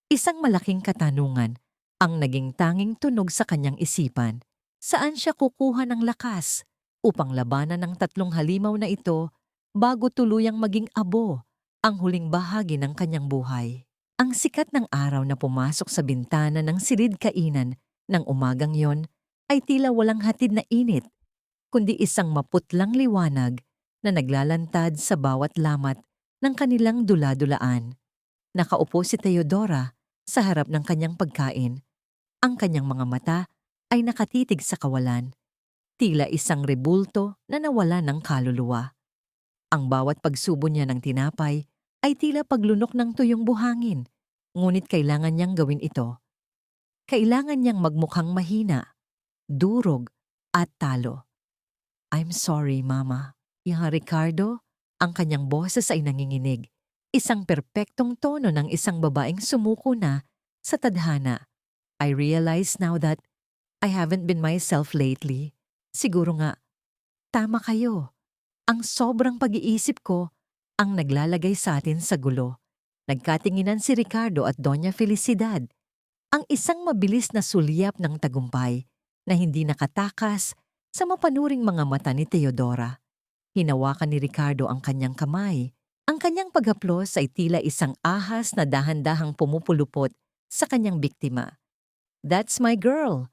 Isang malaking katanungan ang naging tanging tunog sa kanyang isipan. Saan siya kukuha ng lakas upang labanan ng tatlong halimaw na ito bago tuluyang maging abo ang huling bahagi ng kanyang buhay? Ang sikat ng araw na pumasok sa bintana ng silid kainan ng umagang yon ay tila walang hatid na init, kundi isang maputlang liwanag na naglalantad sa bawat lamat ng kanilang dula-dulaan. Nakaupo si Teodora sa harap ng kanyang pagkain. Ang kanyang mga mata ay nakatitig sa kawalan, tila isang rebulto na nawala ng kaluluwa. Ang bawat pagsubo niya ng tinapay ay tila paglunok ng tuyong buhangin, ngunit kailangan niyang gawin ito. Kailangan niyang magmukhang mahina, durog at talo. I'm sorry, Mama. Yang Ricardo, ang kanyang boses ay nanginginig. Isang perpektong tono ng isang babaeng sumuko na sa tadhana. I realize now that I haven't been myself lately. Siguro nga, tama kayo. Ang sobrang pag-iisip ko ang naglalagay sa atin sa gulo. Nagkatinginan si Ricardo at Doña Felicidad. Ang isang mabilis na sulyap ng tagumpay na hindi nakatakas sa mapanuring mga mata ni Teodora. Hinawakan ni Ricardo ang kanyang kamay. Ang kanyang paghaplos ay tila isang ahas na dahan-dahang pumupulupot sa kanyang biktima. That's my girl.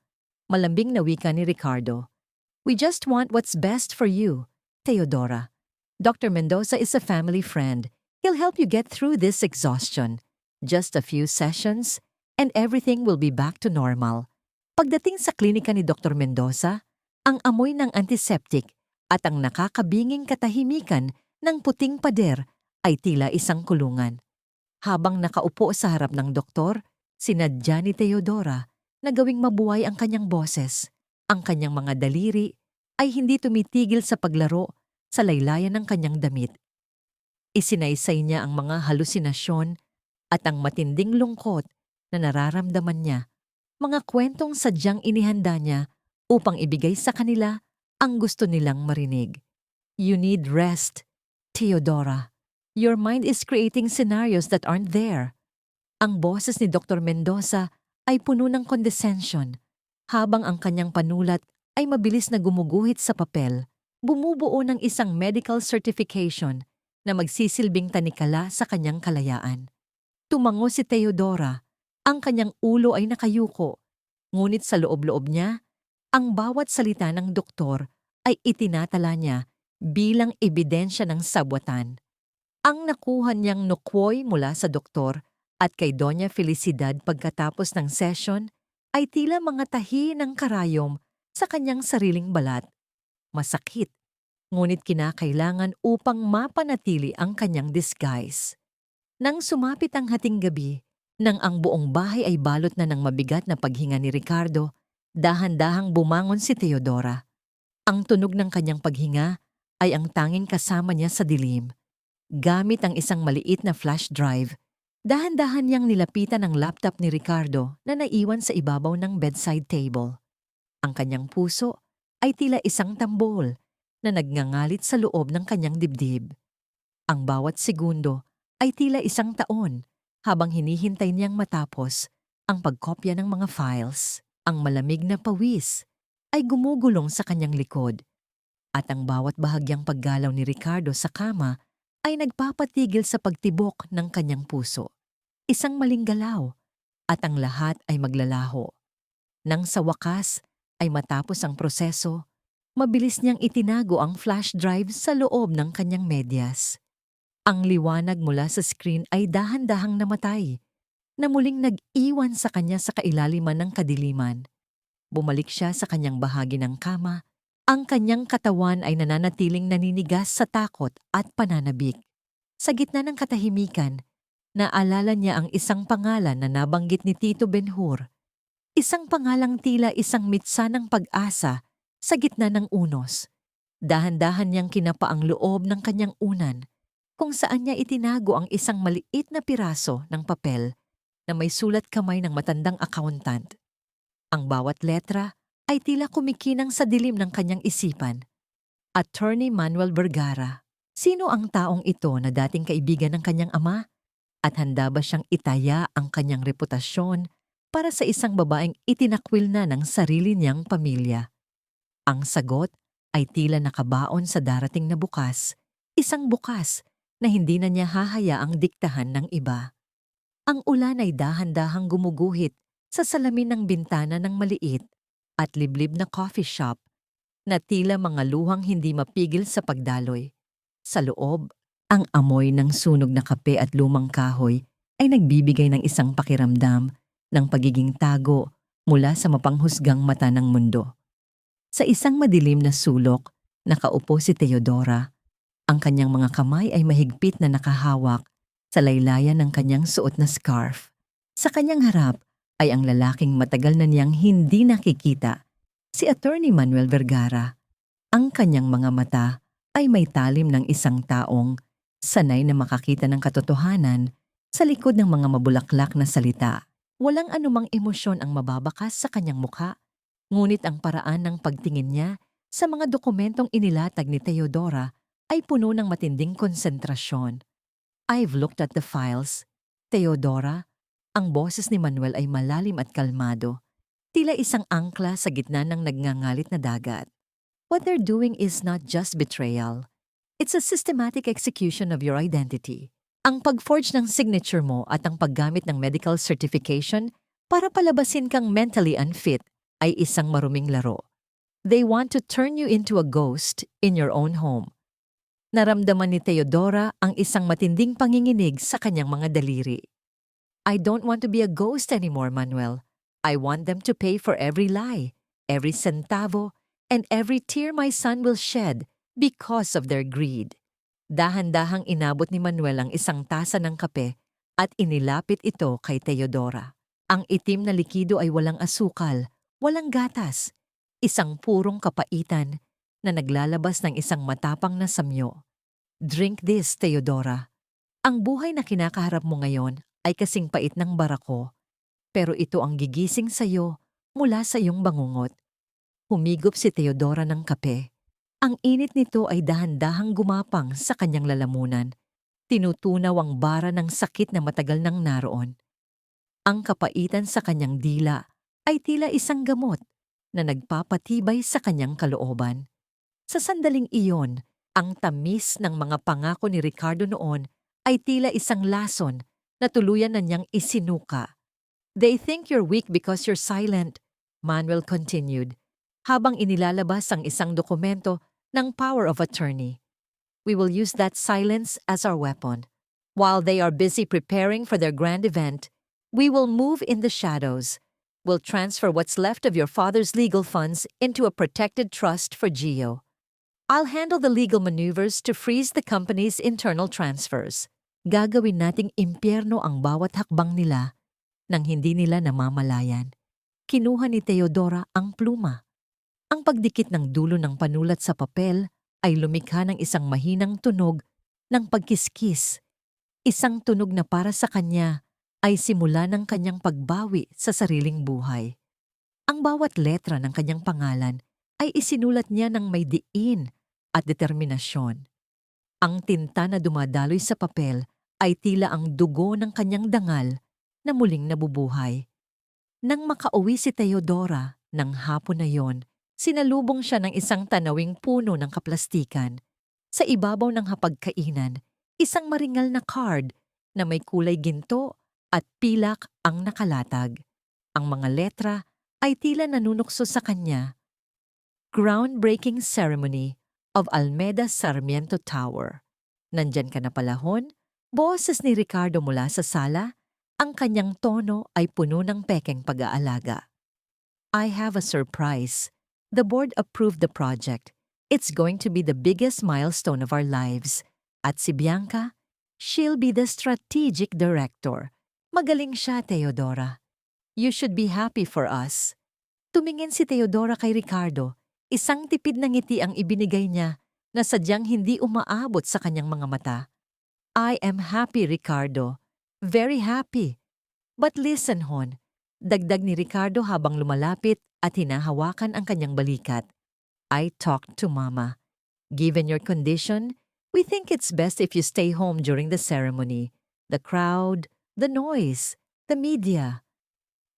Malambing na wika ni Ricardo. We just want what's best for you, Teodora. Dr. Mendoza is a family friend. He'll help you get through this exhaustion. Just a few sessions, and everything will be back to normal. Pagdating sa klinika ni Dr. Mendoza, ang amoy ng antiseptic at ang nakakabinging katahimikan ng puting pader ay tila isang kulungan. Habang nakaupo sa harap ng doktor, sinadya ni Teodora na gawing mabuhay ang kanyang boses. Ang kanyang mga daliri ay hindi tumitigil sa paglaro sa laylayan ng kanyang damit. Isinaysay niya ang mga halusinasyon at ang matinding lungkot na nararamdaman niya, mga kwentong sadyang inihanda niya upang ibigay sa kanila ang gusto nilang marinig. You need rest, Teodora. Your mind is creating scenarios that aren't there. Ang boses ni Dr. Mendoza ay puno ng condescension, habang ang kanyang panulat ay mabilis na gumuguhit sa papel, bumubuo ng isang medical certification na magsisilbing tanikala sa kanyang kalayaan. Tumango si Teodora, ang kanyang ulo ay nakayuko, ngunit sa loob-loob niya, ang bawat salita ng doktor ay itinatala niya bilang ebidensya ng sabwatan. Ang nakuha niyang nukwoy mula sa doktor at kay Doña Felicidad pagkatapos ng session ay tila mga tahi ng karayom sa kanyang sariling balat. Masakit, ngunit kinakailangan upang mapanatili ang kanyang disguise. Nang sumapit ang hating gabi, nang ang buong bahay ay balot na ng mabigat na paghinga ni Ricardo, dahan-dahang bumangon si Teodora. Ang tunog ng kanyang paghinga ay ang tanging kasama niya sa dilim. Gamit ang isang maliit na flash drive, dahan-dahan niyang nilapitan ang laptop ni Ricardo na naiwan sa ibabaw ng bedside table. Ang kanyang puso ay tila isang tambol na nagngangalit sa loob ng kanyang dibdib. Ang bawat segundo ay tila isang taon habang hinihintay niyang matapos ang pagkopya ng mga files. Ang malamig na pawis ay gumugulong sa kanyang likod at ang bawat bahagyang paggalaw ni Ricardo sa kama ay nagpapatigil sa pagtibok ng kanyang puso. Isang maling galaw at ang lahat ay maglalaho. Nang sa wakas ay matapos ang proseso, mabilis niyang itinago ang flash drive sa loob ng kanyang medyas. Ang liwanag mula sa screen ay dahan-dahang namatay, na muling nag-iwan sa kanya sa kailaliman ng kadiliman. Bumalik siya sa kanyang bahagi ng kama. Ang kanyang katawan ay nananatiling naninigas sa takot at pananabik. Sa gitna ng katahimikan, naalala niya ang isang pangalan na nabanggit ni Tito Benhur. Isang pangalang tila isang mitsa ng pag-asa sa gitna ng unos. Dahan-dahan niyang kinapa ang loob ng kanyang unan, kung saan niya itinago ang isang maliit na piraso ng papel na may sulat kamay ng matandang accountant. Ang bawat letra ay tila kumikinang sa dilim ng kanyang isipan. Attorney Manuel Vergara. Sino ang taong ito na dating kaibigan ng kanyang ama? At handa ba siyang itaya ang kanyang reputasyon para sa isang babaeng itinakwil na ng sarili niyang pamilya? Ang sagot ay tila nakabaon sa darating na bukas, isang bukas na hindi na niya hahayaang diktahan ng iba. Ang ulan ay dahan-dahang gumuguhit sa salamin ng bintana ng maliit at liblib na coffee shop na tila mga luhang hindi mapigil sa pagdaloy. Sa loob, ang amoy ng sunog na kape at lumang kahoy ay nagbibigay ng isang pakiramdam ng pagiging tago mula sa mapanghusgang mata ng mundo. Sa isang madilim na sulok, nakaupo si Teodora. Ang kanyang mga kamay ay mahigpit na nakahawak sa laylayan ng kanyang suot na scarf. Sa kanyang harap ay ang lalaking matagal na niyang hindi nakikita, si Attorney Manuel Vergara. Ang kanyang mga mata ay may talim ng isang taong sanay na makakita ng katotohanan sa likod ng mga mabulaklak na salita. Walang anumang emosyon ang mababakas sa kanyang mukha, ngunit ang paraan ng pagtingin niya sa mga dokumentong inilatag ni Teodora ay puno ng matinding konsentrasyon. I've looked at the files, Teodora. Ang boses ni Manuel ay malalim at kalmado, tila isang angkla sa gitna ng nagngangalit na dagat. What they're doing is not just betrayal. It's a systematic execution of your identity. Ang pag-forge ng signature mo at ang paggamit ng medical certification para palabasin kang mentally unfit ay isang maruming laro. They want to turn you into a ghost in your own home. Naramdaman ni Theodora ang isang matinding panginginig sa kanyang mga daliri. I don't want to be a ghost anymore, Manuel. I want them to pay for every lie, every centavo, and every tear my son will shed because of their greed. Dahan-dahang inabot ni Manuel ang isang tasa ng kape at inilapit ito kay Theodora. Ang itim na likido ay walang asukal, walang gatas, isang purong kapaitan na naglalabas ng isang matapang na samyo. Drink this, Theodora. Ang buhay na kinakaharap mo ngayon ay kasing pait ng barako, pero ito ang gigising sa'yo mula sa iyong bangungot. Humigop si Theodora ng kape. Ang init nito ay dahan-dahang gumapang sa kanyang lalamunan. Tinutunaw ang bara ng sakit na matagal nang naroon. Ang kapaitan sa kanyang dila ay tila isang gamot na nagpapatibay sa kanyang kalooban. Sa sandaling iyon, ang tamis ng mga pangako ni Ricardo noon ay tila isang lason na tuluyan na niyang isinuka. They think you're weak because you're silent, Manuel continued, habang inilalabas ang isang dokumento ng power of attorney. We will use that silence as our weapon. While they are busy preparing for their grand event, we will move in the shadows. We'll transfer what's left of your father's legal funds into a protected trust for Gio. I'll handle the legal maneuvers to freeze the company's internal transfers. Gagawin nating impyerno ang bawat hakbang nila nang hindi nila namamalayan. Kinuha ni Theodora ang pluma. Ang pagdikit ng dulo ng panulat sa papel ay lumikha ng isang mahinang tunog ng pagkiskis. Isang tunog na para sa kanya ay simula ng kanyang pagbawi sa sariling buhay. Ang bawat letra ng kanyang pangalan ay isinulat niya ng may diin at determinasyon. Ang tinta na dumadaloy sa papel ay tila ang dugo ng kanyang dangal na muling nabubuhay. Nang makauwi si Theodora ng hapon na yon, sinalubong siya ng isang tanawing puno ng kaplastikan. Sa ibabaw ng hapagkainan, isang maringal na card na may kulay ginto at pilak ang nakalatag. Ang mga letra ay tila nanunukso sa kanya. Groundbreaking Ceremony of Almeda Sarmiento Tower. Nandyan ka na palahon? Boses ni Ricardo mula sa sala. Ang kanyang tono ay puno ng pekeng pag-aalaga. I have a surprise. The board approved the project. It's going to be the biggest milestone of our lives. At si Bianca, she'll be the strategic director. Magaling siya, Theodora. You should be happy for us. Tumingin si Theodora kay Ricardo. Isang tipid na ngiti ang ibinigay niya na sadyang hindi umaabot sa kanyang mga mata. I am happy, Ricardo. Very happy. But listen, Hon. Dagdag ni Ricardo habang lumalapit at hinahawakan ang kanyang balikat. I talked to Mama. Given your condition, we think it's best if you stay home during the ceremony. The crowd, the noise, the media.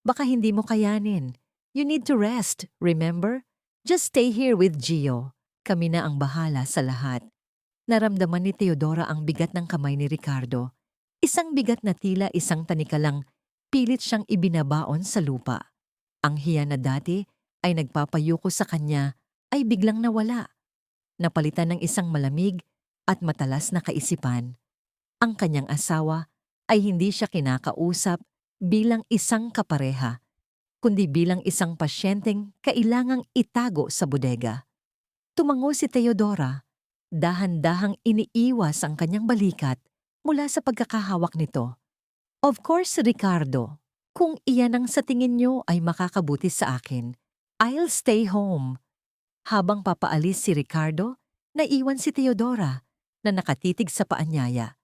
Baka hindi mo kayanin. You need to rest, remember? Just stay here with Gio. Kami na ang bahala sa lahat. Naramdaman ni Theodora ang bigat ng kamay ni Ricardo. Isang bigat na tila isang tanikalang pilit siyang ibinabaon sa lupa. Ang hiya na dati ay nagpapayuko sa kanya ay biglang nawala. Napalitan ng isang malamig at matalas na kaisipan. Ang kanyang asawa ay hindi siya kinakausap bilang isang kapareha, kundi bilang isang pasyenteng kailangang itago sa bodega. Tumango si Theodora, dahan-dahang iniiwas ang kanyang balikat mula sa pagkakahawak nito. Of course, Ricardo, kung iyan ang sa tingin niyo ay makakabuti sa akin, I'll stay home. Habang papaalis si Ricardo, naiwan si Theodora na nakatitig sa paanyaya.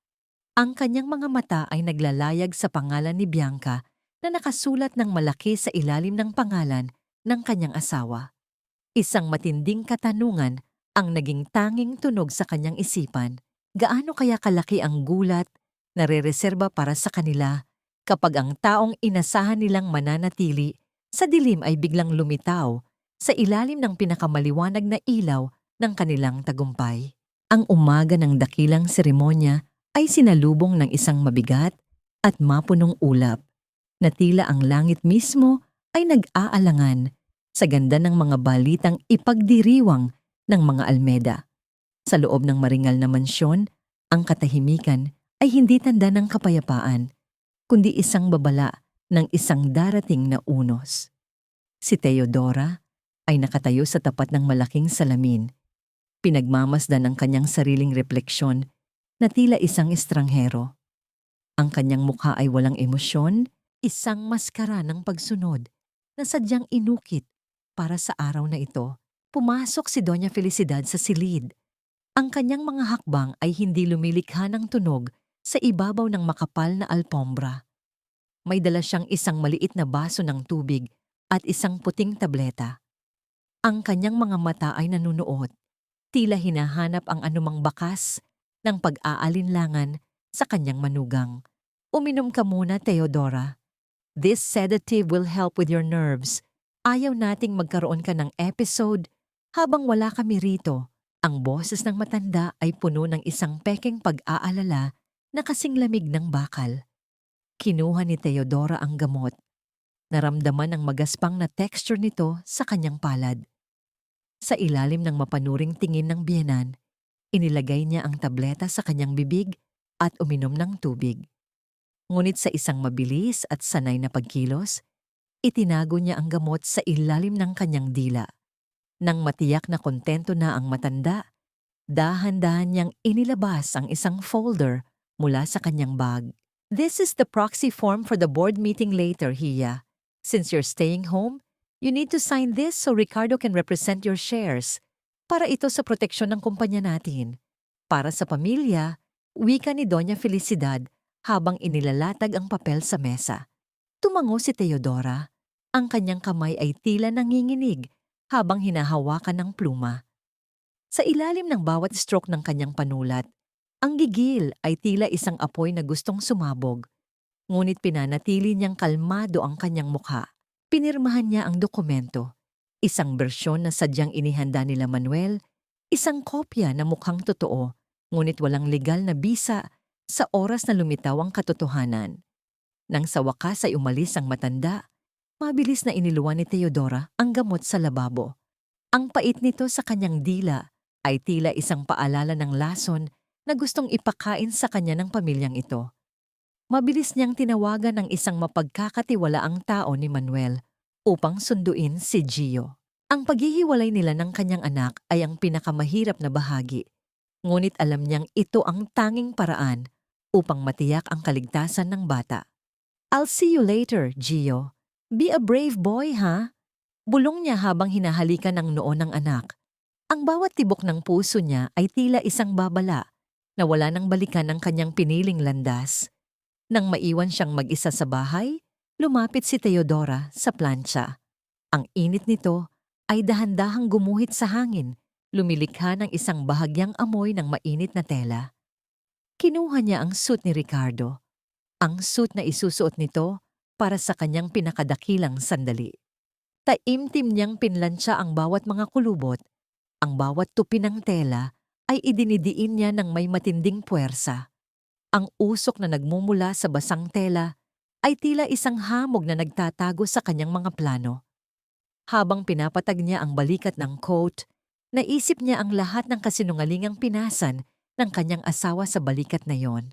Ang kanyang mga mata ay naglalayag sa pangalan ni Bianca na nakasulat ng malaki sa ilalim ng pangalan ng kanyang asawa. Isang matinding katanungan ang naging tanging tunog sa kanyang isipan. Gaano kaya kalaki ang gulat na rereserba para sa kanila kapag ang taong inasahan nilang mananatili sa dilim ay biglang lumitaw sa ilalim ng pinakamaliwanag na ilaw ng kanilang tagumpay. Ang umaga ng dakilang seremonya ay sinalubong ng isang mabigat at mapunong ulap. na tila ang langit mismo ay nag-aalangan sa ganda ng mga balitang ipagdiriwang ng mga Almeda. Sa loob ng maringal na mansyon, ang katahimikan ay hindi tanda ng kapayapaan, kundi isang babala ng isang darating na unos. Si Teodora ay nakatayo sa tapat ng malaking salamin. Pinagmamasdan ang kanyang sariling refleksyon na tila isang estranghero. Ang kanyang mukha ay walang emosyon, isang maskara ng pagsunod na sadyang inukit para sa araw na ito. Pumasok si Doña Felicidad sa silid. Ang kanyang mga hakbang ay hindi lumilikha ng tunog sa ibabaw ng makapal na alpombra. May dala siyang isang maliit na baso ng tubig at isang puting tableta. Ang kanyang mga mata ay nanunuot, tila hinahanap ang anumang bakas ng pag-aalinlangan sa kanyang manugang. Uminom ka muna, Teodora. This sedative will help with your nerves. Ayaw nating magkaroon ka ng episode habang wala kami rito. Ang boses ng matanda ay puno ng isang pekeng pag-aalala na kasing lamig ng bakal. Kinuha ni Teodora ang gamot. Naramdaman ang magaspang na texture nito sa kanyang palad. Sa ilalim ng mapanuring tingin ng biyenan, inilagay niya ang tableta sa kanyang bibig at uminom ng tubig. Ngunit sa isang mabilis at sanay na pagkilos, itinago niya ang gamot sa ilalim ng kanyang dila. Nang matiyak na kontento na ang matanda, dahan-dahan niyang inilabas ang isang folder mula sa kanyang bag. This is the proxy form for the board meeting later, Hiya. Since you're staying home, you need to sign this so Ricardo can represent your shares. Para ito sa proteksyon ng kumpanya natin. Para sa pamilya, wika ni Doña Felicidad habang inilalatag ang papel sa mesa. Tumango si Teodora. Ang kanyang kamay ay tila nanginginig habang hinahawakan ng pluma. Sa ilalim ng bawat stroke ng kanyang panulat, ang gigil ay tila isang apoy na gustong sumabog. Ngunit pinanatili niyang kalmado ang kanyang mukha. Pinirmahan niya ang dokumento. Isang bersyon na sadyang inihanda nila Manuel, isang kopya na mukhang totoo, ngunit walang legal na bisa sa oras na lumitaw ang katotohanan. Nang sa wakas ay umalis ang matanda, mabilis na iniluwan ni Teodora ang gamot sa lababo. Ang pait nito sa kanyang dila ay tila isang paalala ng lason na gustong ipakain sa kanya ng pamilyang ito. Mabilis niyang tinawagan ang isang mapagkakatiwalaang tao ni Manuel upang sunduin si Gio. Ang paghihiwalay nila ng kanyang anak ay ang pinakamahirap na bahagi. Ngunit alam niyang ito ang tanging paraan upang matiyak ang kaligtasan ng bata. I'll see you later, Gio. Be a brave boy, ha? Bulong niya habang hinahalikan ng noo ng anak. Ang bawat tibok ng puso niya ay tila isang babala na wala nang balikan ng kanyang piniling landas. Nang maiwan siyang mag-isa sa bahay, lumapit si Teodora sa plancha. Ang init nito ay dahan-dahang gumuhit sa hangin, lumilikha ng isang bahagyang amoy ng mainit na tela. Kinuha niya ang suit ni Ricardo. Ang suit na isusuot nito para sa kanyang pinakadakilang sandali. Taimtim niyang pinlansya ang bawat mga kulubot. Ang bawat tupi ng tela ay idinidiin niya ng may matinding puwersa. Ang usok na nagmumula sa basang tela ay tila isang hamog na nagtatago sa kanyang mga plano. Habang pinapatag niya ang balikat ng coat, naisip niya ang lahat ng kasinungalingang pinasan ng kanyang asawa sa balikat na yon.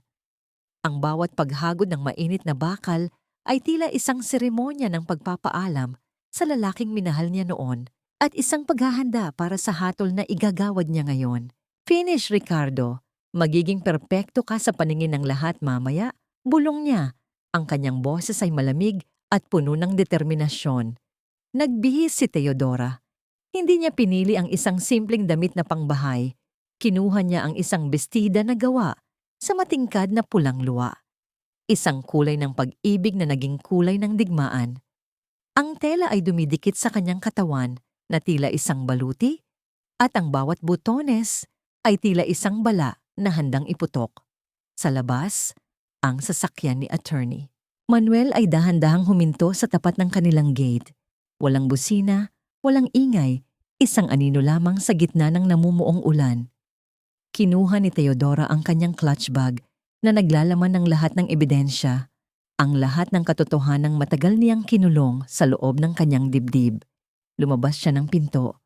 Ang bawat paghagod ng mainit na bakal ay tila isang seremonya ng pagpapaalam sa lalaking minahal niya noon at isang paghahanda para sa hatol na igagawad niya ngayon. Finish, Ricardo. Magiging perpekto ka sa paningin ng lahat mamaya, bulong niya. Ang kanyang boses ay malamig at puno ng determinasyon. Nagbihis si Teodora. Hindi niya pinili ang isang simpleng damit na pangbahay. Kinuha niya ang isang bestida na gawa sa matingkad na pulang luwa. Isang kulay ng pag-ibig na naging kulay ng digmaan. Ang tela ay dumidikit sa kanyang katawan na tila isang baluti at ang bawat butones ay tila isang bala na handang iputok. Sa labas, ang sasakyan ni attorney. Manuel ay dahan-dahang huminto sa tapat ng kanilang gate. Walang busina, walang ingay, isang anino lamang sa gitna ng namumuong ulan. Kinuha ni Teodora ang kanyang clutch bag na naglalaman ng lahat ng ebidensya. Ang lahat ng katotohanang matagal niyang kinulong sa loob ng kanyang dibdib. Lumabas siya ng pinto.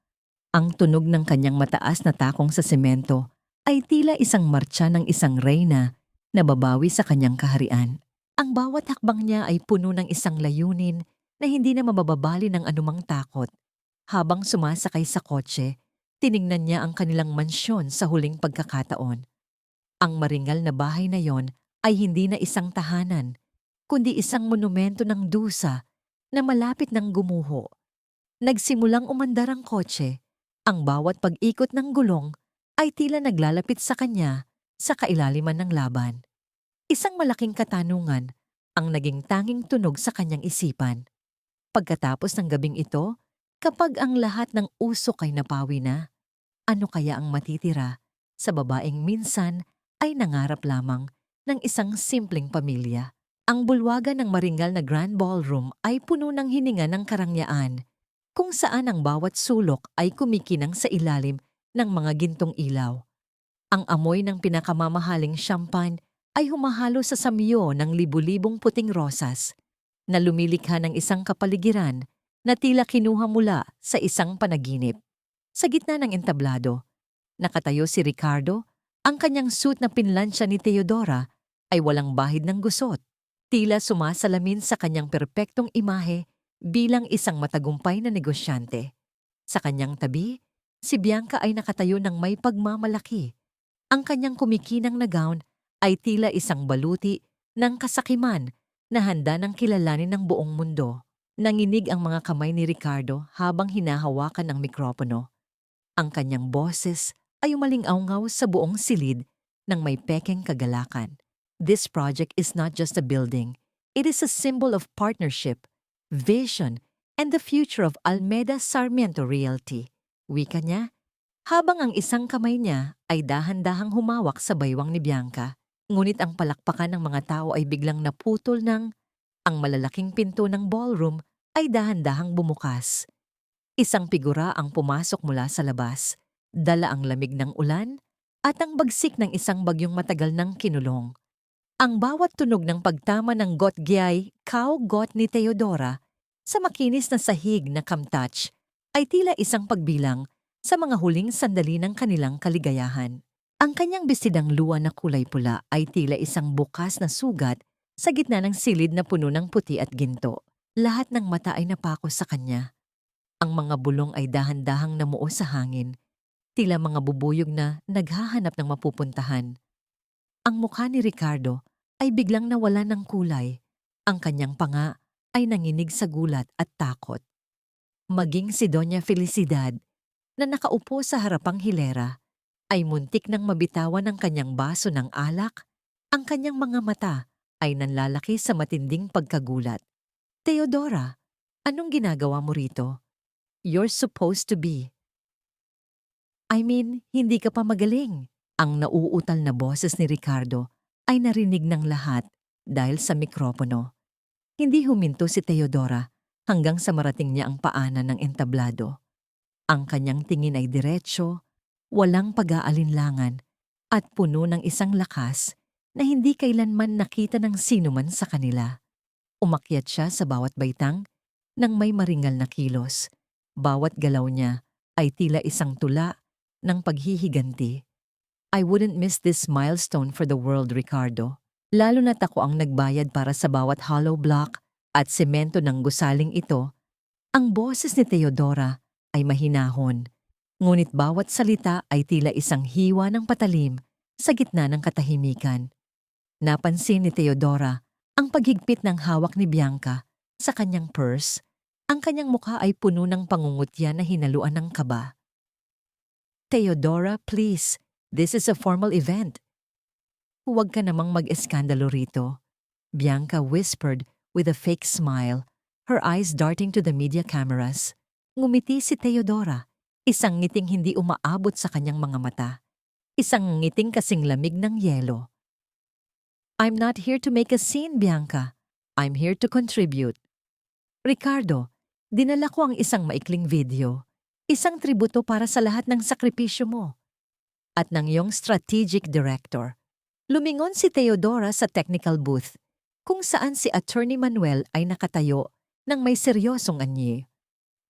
Ang tunog ng kanyang mataas na takong sa semento ay tila isang martsa ng isang reyna na babawi sa kanyang kaharian. Ang bawat hakbang niya ay puno ng isang layunin na hindi na mababali ng anumang takot. Habang sumasakay sa kotse, tiningnan niya ang kanilang mansyon sa huling pagkakataon. Ang maringal na bahay na yon ay hindi na isang tahanan, kundi isang monumento ng dusa na malapit ng gumuho. Nagsimulang umandar ang kotse, ang bawat pag-ikot ng gulong ay tila naglalapit sa kanya sa kailaliman ng laban. Isang malaking katanungan ang naging tanging tunog sa kanyang isipan. Pagkatapos ng gabing ito, kapag ang lahat ng usok ay napawi na, ano kaya ang matitira sa babaeng minsan ay nangarap lamang ng isang simpleng pamilya? Ang bulwagan ng maringal na Grand Ballroom ay puno ng hininga ng karangyaan, kung saan ang bawat sulok ay kumikinang sa ilalim ng mga gintong ilaw. Ang amoy ng pinakamamahaling champagne ay humahalo sa samyo ng libu-libong puting rosas na lumilikha ng isang kapaligiran na tila kinuha mula sa isang panaginip. Sa gitna ng entablado, nakatayo si Ricardo, ang kanyang suit na pinlansya ni Teodora ay walang bahid ng gusot. Tila sumasalamin sa kanyang perpektong imahe bilang isang matagumpay na negosyante. Sa kanyang tabi, si Bianca ay nakatayo ng may pagmamalaki. Ang kanyang kumikinang na gown ay tila isang baluti ng kasakiman na handa ng kilalanin ng buong mundo. Nanginig ang mga kamay ni Ricardo habang hinahawakan ang mikropono. Ang kanyang boses ay umalingaw-ngaw sa buong silid ng may pekeng kagalakan. This project is not just a building. It is a symbol of partnership, vision, and the future of Almeda Sarmiento Realty. Wika niya, habang ang isang kamay niya ay dahan-dahang humawak sa baywang ni Bianca. Ngunit ang palakpakan ng mga tao ay biglang naputol ng ang malalaking pinto ng ballroom ay dahan-dahang bumukas. Isang figura ang pumasok mula sa labas, dala ang lamig ng ulan at ang bagsik ng isang bagyong matagal ng kinulong. Ang bawat tunog ng pagtama ng gotgyay, kaw-got ni Teodora sa makinis na sahig na kamtach ay tila isang pagbilang sa mga huling sandali ng kanilang kaligayahan. Ang kanyang bestidang luwa na kulay pula ay tila isang bukas na sugat sa gitna ng silid na puno ng puti at ginto. Lahat ng mata ay napako sa kanya. Ang mga bulong ay dahan-dahang namuo sa hangin, tila mga bubuyog na naghahanap ng mapupuntahan. Ang mukha ni Ricardo ay biglang nawala ng kulay. Ang kanyang panga ay nanginig sa gulat at takot. Maging si Doña Felicidad, na nakaupo sa harapang hilera, ay muntik nang mabitawan ng kanyang baso ng alak. Ang kanyang mga mata ay nanlalaki sa matinding pagkagulat. Teodora, anong ginagawa mo rito? You're supposed to be. Hindi ka pa magaling. Ang nauutal na boses ni Ricardo ay narinig ng lahat dahil sa mikropono. Hindi huminto si Teodora hanggang sa marating niya ang paanan ng entablado. Ang kanyang tingin ay diretsyo, walang pag-aalinlangan, at puno ng isang lakas na hindi kailanman nakita ng sinuman sa kanila. Umakyat siya sa bawat baitang ng may maringal na kilos. Bawat galaw niya ay tila isang tula ng paghihiganti. I wouldn't miss this milestone for the world, Ricardo. Lalo na't ako ang nagbayad para sa bawat hollow block at semento ng gusaling ito. Ang boses ni Teodora ay mahinahon, ngunit bawat salita ay tila isang hiwa ng patalim sa gitna ng katahimikan. Napansin ni Teodora ang paghigpit ng hawak ni Bianca sa kanyang purse. Ang kanyang mukha ay puno ng pangungutya na hinaluan ng kaba. Teodora, please. This is a formal event. Huwag ka namang mag-eskandalo rito, Bianca whispered with a fake smile, her eyes darting to the media cameras. Ngumiti si Teodora, isang ngiting hindi umaabot sa kanyang mga mata. Isang ngiting kasing lamig ng yelo. I'm not here to make a scene, Bianca. I'm here to contribute. Ricardo, dinala ko ang isang maikling video. Isang tributo para sa lahat ng sakripisyo mo. At ng iyong strategic director. Lumingon si Teodora sa technical booth. kung saan si Attorney Manuel ay nakatayo ng may seryosong anyi.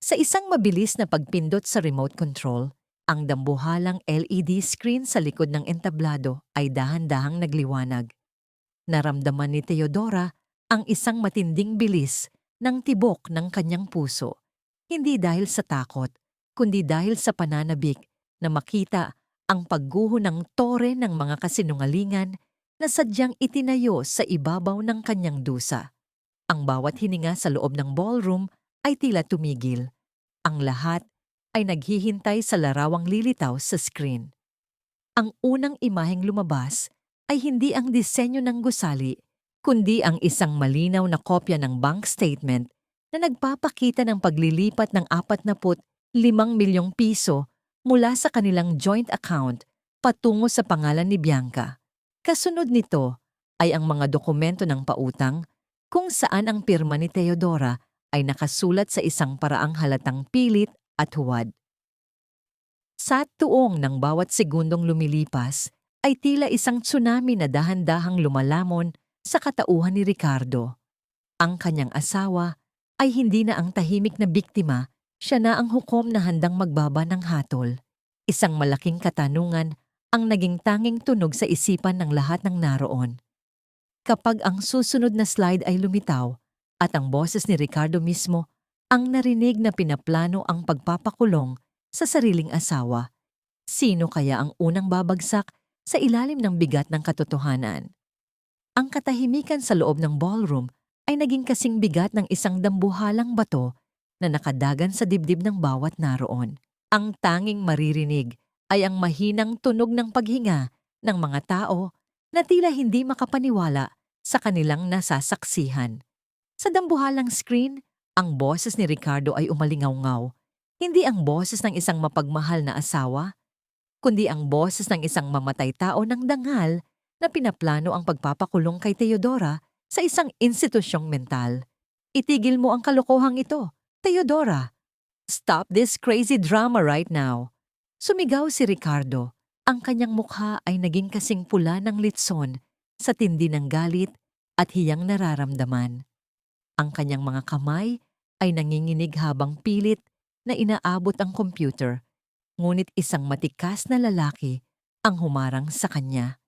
Sa isang mabilis na pagpindot sa remote control, ang dambuhalang LED screen sa likod ng entablado ay dahan-dahang nagliwanag. Naramdaman ni Teodora ang isang matinding bilis ng tibok ng kanyang puso, hindi dahil sa takot, kundi dahil sa pananabik na makita ang pagguho ng tore ng mga kasinungalingan na sadyang itinayo sa ibabaw ng kanyang dusa. Ang bawat hininga sa loob ng ballroom ay tila tumigil. Ang lahat ay naghihintay sa larawang lilitaw sa screen. Ang unang imaheng lumabas ay hindi ang disenyo ng gusali, kundi ang isang malinaw na kopya ng bank statement na nagpapakita ng paglilipat ng 45 milyong piso mula sa kanilang joint account patungo sa pangalan ni Bianca. Kasunod nito ay ang mga dokumento ng pautang kung saan ang pirma ni Teodora ay nakasulat sa isang paraang halatang pilit at huwad. Sa tuong ng bawat segundong lumilipas ay tila isang tsunami na dahan-dahang lumalamon sa katauhan ni Ricardo. Ang kanyang asawa ay hindi na ang tahimik na biktima, siya na ang hukom na handang magbaba ng hatol. Isang malaking katanungan ang naging tanging tunog sa isipan ng lahat ng naroon. Kapag ang susunod na slide ay lumitaw at ang boses ni Ricardo mismo ang narinig na pinaplano ang pagpapakulong sa sariling asawa, sino kaya ang unang babagsak sa ilalim ng bigat ng katotohanan? Ang katahimikan sa loob ng ballroom ay naging kasing bigat ng isang dambuhalang bato na nakadagan sa dibdib ng bawat naroon. Ang tanging maririnig ay ang mahinang tunog ng paghinga ng mga tao na tila hindi makapaniwala sa kanilang nasasaksihan. Sa dambuhalang screen, ang boses ni Ricardo ay umalingaw-ngaw. Hindi ang boses ng isang mapagmahal na asawa, kundi ang boses ng isang mamatay tao ng dangal na pinaplano ang pagpapakulong kay Teodora sa isang institusyong mental. Itigil mo ang kalokohang ito, Teodora. Stop this crazy drama right now. Sumigaw si Ricardo. Ang kanyang mukha ay naging kasing pula ng litson sa tindi ng galit at hiyang nararamdaman. Ang kanyang mga kamay ay nanginginig habang pilit na inaabot ang computer, ngunit isang matikas na lalaki ang humarang sa kanya.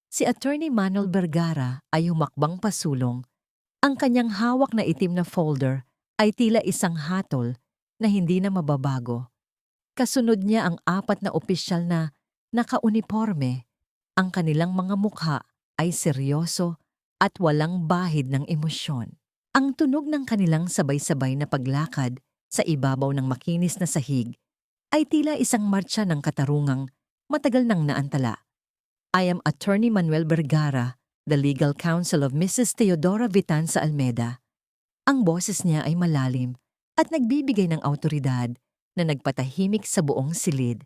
Si Attorney Manuel Vergara ay humakbang pasulong. Ang kanyang hawak na itim na folder ay tila isang hatol na hindi na mababago. Kasunod niya ang 4 na opisyal na nakauniporme. Ang kanilang mga mukha ay seryoso at walang bahid ng emosyon. Ang tunog ng kanilang sabay-sabay na paglakad sa ibabaw ng makinis na sahig ay tila isang martsa ng katarungang matagal nang naantala. I am Attorney Manuel Vergara, the legal counsel of Mrs. Teodora Vitanza Almeda. Ang boses niya ay malalim at nagbibigay ng awtoridad na nagpatahimik sa buong silid.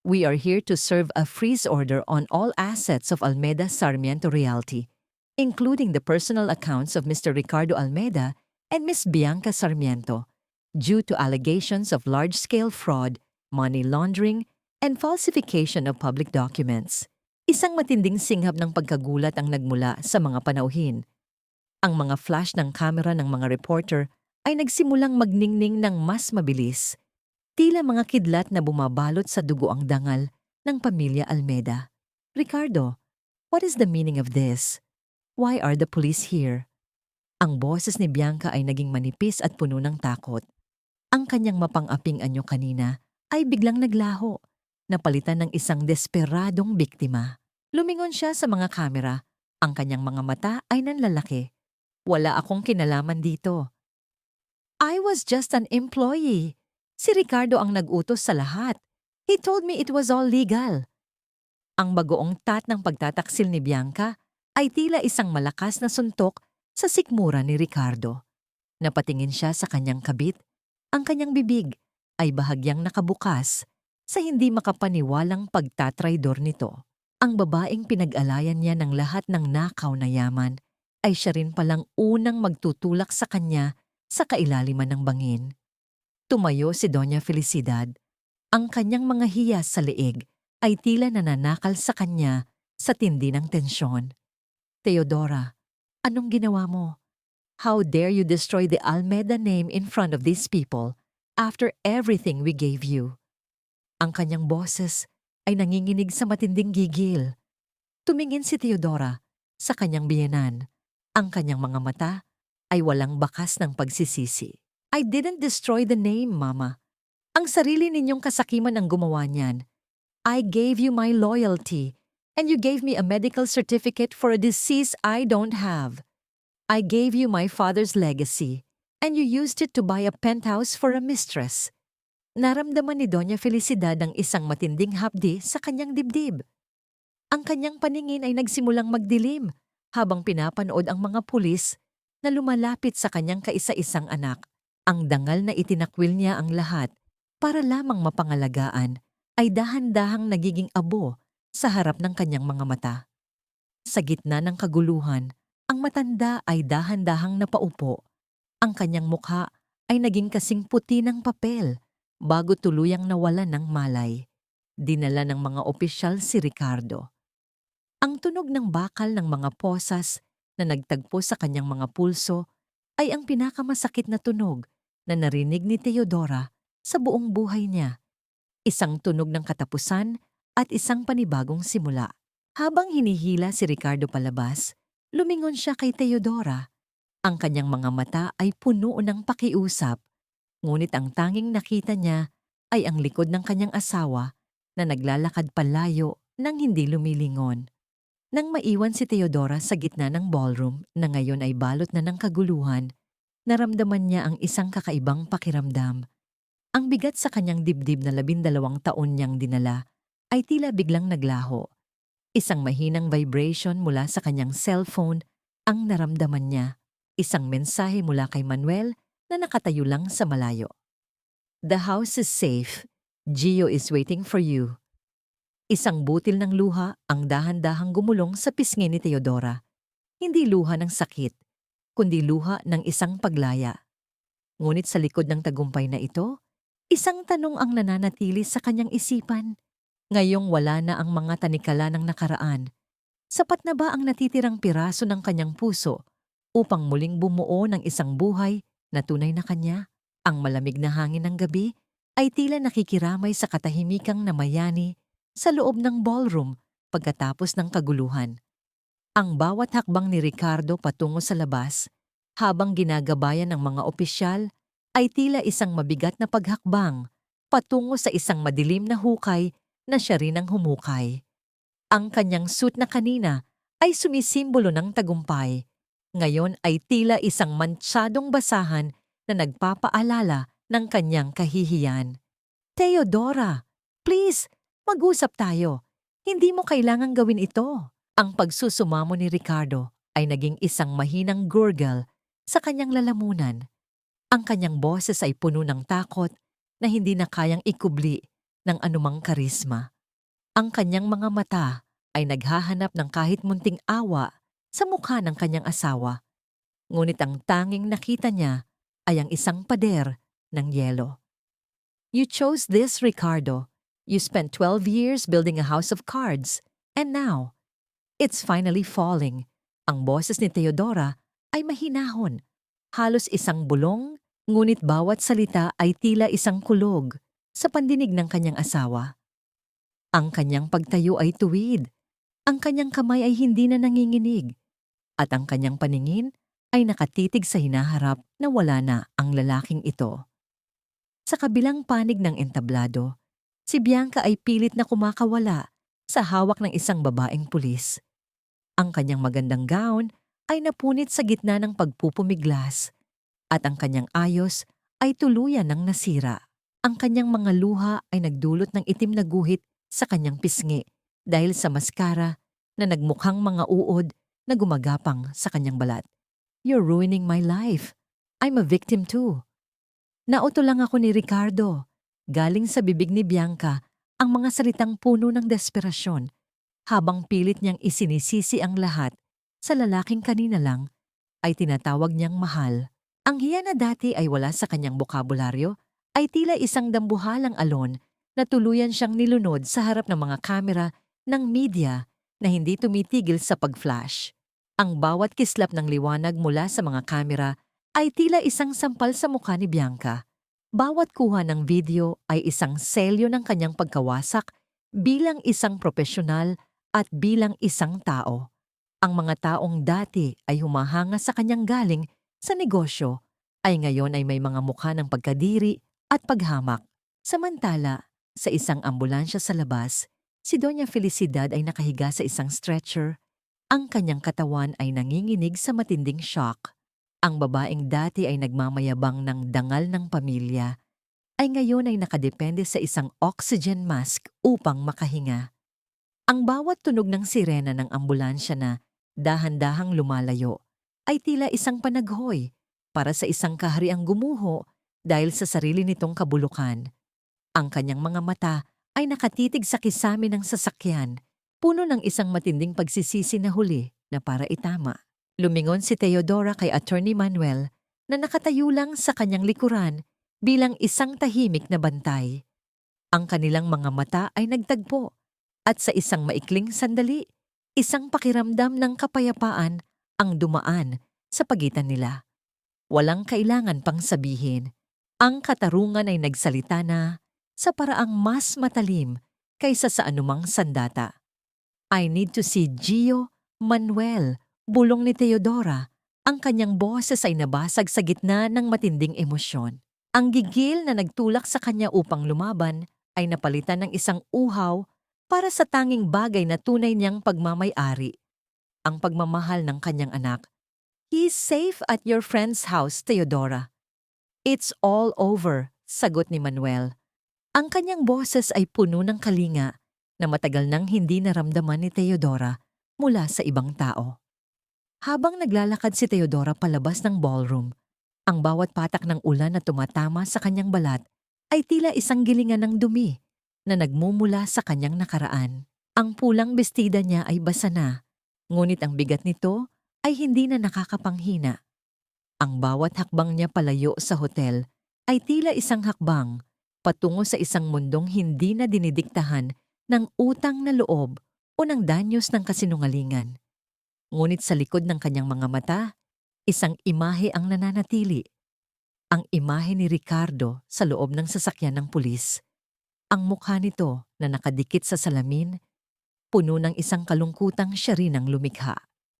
We are here to serve a freeze order on all assets of Almeda Sarmiento Realty, including the personal accounts of Mr. Ricardo Almeda and Ms. Bianca Sarmiento, due to allegations of large-scale fraud, money laundering, and falsification of public documents. Isang matinding singhap ng pagkagulat ang nagmula sa mga panauhin. Ang mga flash ng kamera ng mga reporter ay nagsimulang magningning ng mas mabilis. Tila mga kidlat na bumabalot sa dugo ang dangal ng pamilya Almeda. Ricardo, what is the meaning of this? Why are the police here? Ang boses ni Bianca ay naging manipis at puno ng takot. Ang kanyang mapang-aping anyo kanina ay biglang naglaho, napalitan ng isang desperadong biktima. Lumingon siya sa mga kamera. Ang kanyang mga mata ay nanlalaki. Wala akong kinalaman dito. I was just an employee. Si Ricardo ang nag-utos sa lahat. He told me it was all legal. Ang bagoong tat ng pagtataksil ni Bianca ay tila isang malakas na suntok sa sikmura ni Ricardo. Napatingin siya sa kanyang kabit. Ang kanyang bibig ay bahagyang nakabukas sa hindi makapaniwalang pagtatraydor nito. Ang babaeng pinag-alayan niya ng lahat ng nakaw na yaman ay siya rin palang unang magtutulak sa kanya sa kailaliman ng bangin. Tumayo si Doña Felicidad. Ang kanyang mga hiyas sa leeg ay tila nananakal sa kanya sa tindi ng tensyon. Teodora, Anong ginawa mo? How dare you destroy the Almeda name in front of these people after everything we gave you? Ang kanyang boses ay nanginginig sa matinding gigil. Tumingin si Teodora sa kanyang biyenan. Ang kanyang mga mata ay walang bakas ng pagsisisi. I didn't destroy the name, Mama. Ang sarili ninyong kasakiman ang gumawa niyan. I gave you my loyalty, and you gave me a medical certificate for a disease I don't have. I gave you my father's legacy, and you used it to buy a penthouse for a mistress. Naramdaman ni Doña Felicidad ang isang matinding hapdi sa kanyang dibdib. Ang kanyang paningin ay nagsimulang magdilim habang pinapanood ang mga pulis na lumalapit sa kanyang kaisa-isang anak. Ang dangal na itinakwil niya ang lahat para lamang mapangalagaan ay dahan-dahang nagiging abo sa harap ng kanyang mga mata. Sa gitna ng kaguluhan, ang matanda ay dahan-dahang napaupo. Ang kanyang mukha ay naging kasing puti ng papel bago tuluyang nawalan ng malay. Dinala ng mga opisyal si Ricardo. Ang tunog ng bakal ng mga posas na nagtagpo sa kanyang mga pulso ay ang pinakamasakit na tunog na narinig ni Teodora sa buong buhay niya. Isang tunog ng katapusan at isang panibagong simula. Habang hinihila si Ricardo palabas, lumingon siya kay Teodora. Ang kanyang mga mata ay puno ng pakiusap, ngunit ang tanging nakita niya ay ang likod ng kanyang asawa na naglalakad palayo nang hindi lumilingon. Nang maiwan si Teodora sa gitna ng ballroom na ngayon ay balot na ng kaguluhan, naramdaman niya ang isang kakaibang pakiramdam. Ang bigat sa kanyang dibdib na 12 taon niyang dinala ay tila biglang naglaho. Isang mahinang vibration mula sa kanyang cellphone ang naramdaman niya. Isang mensahe mula kay Manuel na nakatayo lang sa malayo. The house is safe. Gio is waiting for you. Isang butil ng luha ang dahan-dahang gumulong sa pisngi ni Teodora. Hindi luha ng sakit, kundi luha ng isang paglaya. Ngunit sa likod ng tagumpay na ito, isang tanong ang nananatili sa kanyang isipan. Ngayong wala na ang mga tanikala ng nakaraan, sapat na ba ang natitirang piraso ng kanyang puso upang muling bumuo ng isang buhay na tunay na kanya? Ang malamig na hangin ng gabi ay tila nakikiramay sa katahimikang namayani sa loob ng ballroom pagkatapos ng kaguluhan. Ang bawat hakbang ni Ricardo patungo sa labas, habang ginagabayan ng mga opisyal, ay tila isang mabigat na paghakbang patungo sa isang madilim na hukay na siya rin ang humukay. Ang kanyang suit na kanina ay sumisimbolo ng tagumpay. Ngayon ay tila isang mantsadong basahan na nagpapaalala ng kanyang kahihiyan. Teodora, please, mag-usap tayo. Hindi mo kailangang gawin ito. Ang pagsusumamo ni Ricardo ay naging isang mahinang gurgle sa kanyang lalamunan. Ang kanyang boses ay puno ng takot na hindi na kayang ikubli ng anumang karisma. Ang kanyang mga mata ay naghahanap ng kahit munting awa sa mukha ng kanyang asawa. Ngunit ang tanging nakita niya ay ang isang pader ng yelo. You chose this, Ricardo. You spent 12 years building a house of cards, and now, it's finally falling. Ang boses ni Teodora ay mahinahon, halos isang bulong, ngunit bawat salita ay tila isang kulog sa pandinig ng kanyang asawa. Ang kanyang pagtayo ay tuwid, ang kanyang kamay ay hindi na nanginginig, at ang kanyang paningin ay nakatitig sa hinaharap na wala na ang lalaking ito. Sa kabilang panig ng entablado, si Bianca ay pilit na kumakawala sa hawak ng isang babaeng pulis. Ang kanyang magandang gown ay napunit sa gitna ng pagpupumiglas at ang kanyang ayos ay tuluyan ng nasira. Ang kanyang mga luha ay nagdulot ng itim na guhit sa kanyang pisngi dahil sa maskara na nagmukhang mga uod na gumagapang sa kanyang balat. You're ruining my life. I'm a victim too. Nauto lang ako ni Ricardo. Galing sa bibig ni Bianca ang mga salitang puno ng desperasyon habang pilit niyang isinisisi ang lahat sa lalaking kanina lang ay tinatawag niyang mahal. Ang hiya na dati ay wala sa kanyang bokabularyo ay tila isang dambuhalang alon na tuluyan siyang nilunod sa harap ng mga kamera ng media na hindi tumitigil sa pag-flash. Ang bawat kislap ng liwanag mula sa mga kamera ay tila isang sampal sa mukha ni Bianca. Bawat kuha ng video ay isang selyo ng kanyang pagkawasak bilang isang profesional at bilang isang tao. Ang mga taong dati ay humahanga sa kanyang galing sa negosyo ay ngayon ay may mga mukha ng pagkadiri at paghamak. Samantala, sa isang ambulansya sa labas, si Doña Felicidad ay nakahiga sa isang stretcher. Ang kanyang katawan ay nanginginig sa matinding shock. Ang babaeng dati ay nagmamayabang ng dangal ng pamilya, ay ngayon ay nakadepende sa isang oxygen mask upang makahinga. Ang bawat tunog ng sirena ng ambulansya na dahan-dahang lumalayo ay tila isang panaghoy para sa isang kahariang gumuho dahil sa sarili nitong kabulukan. Ang kanyang mga mata ay nakatitig sa kisame ng sasakyan, puno ng isang matinding pagsisisi na huli na para itama. Lumingon si Teodora kay Attorney Manuel na nakatayo lang sa kanyang likuran bilang isang tahimik na bantay. Ang kanilang mga mata ay nagtagpo at sa isang maikling sandali, isang pakiramdam ng kapayapaan ang dumaan sa pagitan nila. Walang kailangan pang sabihin. Ang katarungan ay nagsalita na sa paraang mas matalim kaysa sa anumang sandata. I need to see Gio Manuel, bulong ni Teodora. Ang kanyang boses ay nabasag sa gitna ng matinding emosyon. Ang gigil na nagtulak sa kanya upang lumaban ay napalitan ng isang uhaw para sa tanging bagay na tunay niyang pagmamay-ari, ang pagmamahal ng kanyang anak. He's safe at your friend's house, Teodora. It's all over, sagot ni Manuel. Ang kanyang boses ay puno ng kalinga na matagal nang hindi naramdaman ni Teodora mula sa ibang tao. Habang naglalakad si Teodora palabas ng ballroom, ang bawat patak ng ulan na tumatama sa kanyang balat ay tila isang gilingan ng dumi na nagmumula sa kanyang nakaraan. Ang pulang bestida niya ay basa na, ngunit ang bigat nito ay hindi na nakakapanghina. Ang bawat hakbang niya palayo sa hotel ay tila isang hakbang patungo sa isang mundong hindi na dinidiktahan ng utang na loob o ng danyos ng kasinungalingan. Ngunit sa likod ng kanyang mga mata, isang imahe ang nananatili. Ang imahe ni Ricardo sa loob ng sasakyan ng pulis. Ang mukha nito na nakadikit sa salamin, puno ng isang kalungkutang siya rin ang lumikha.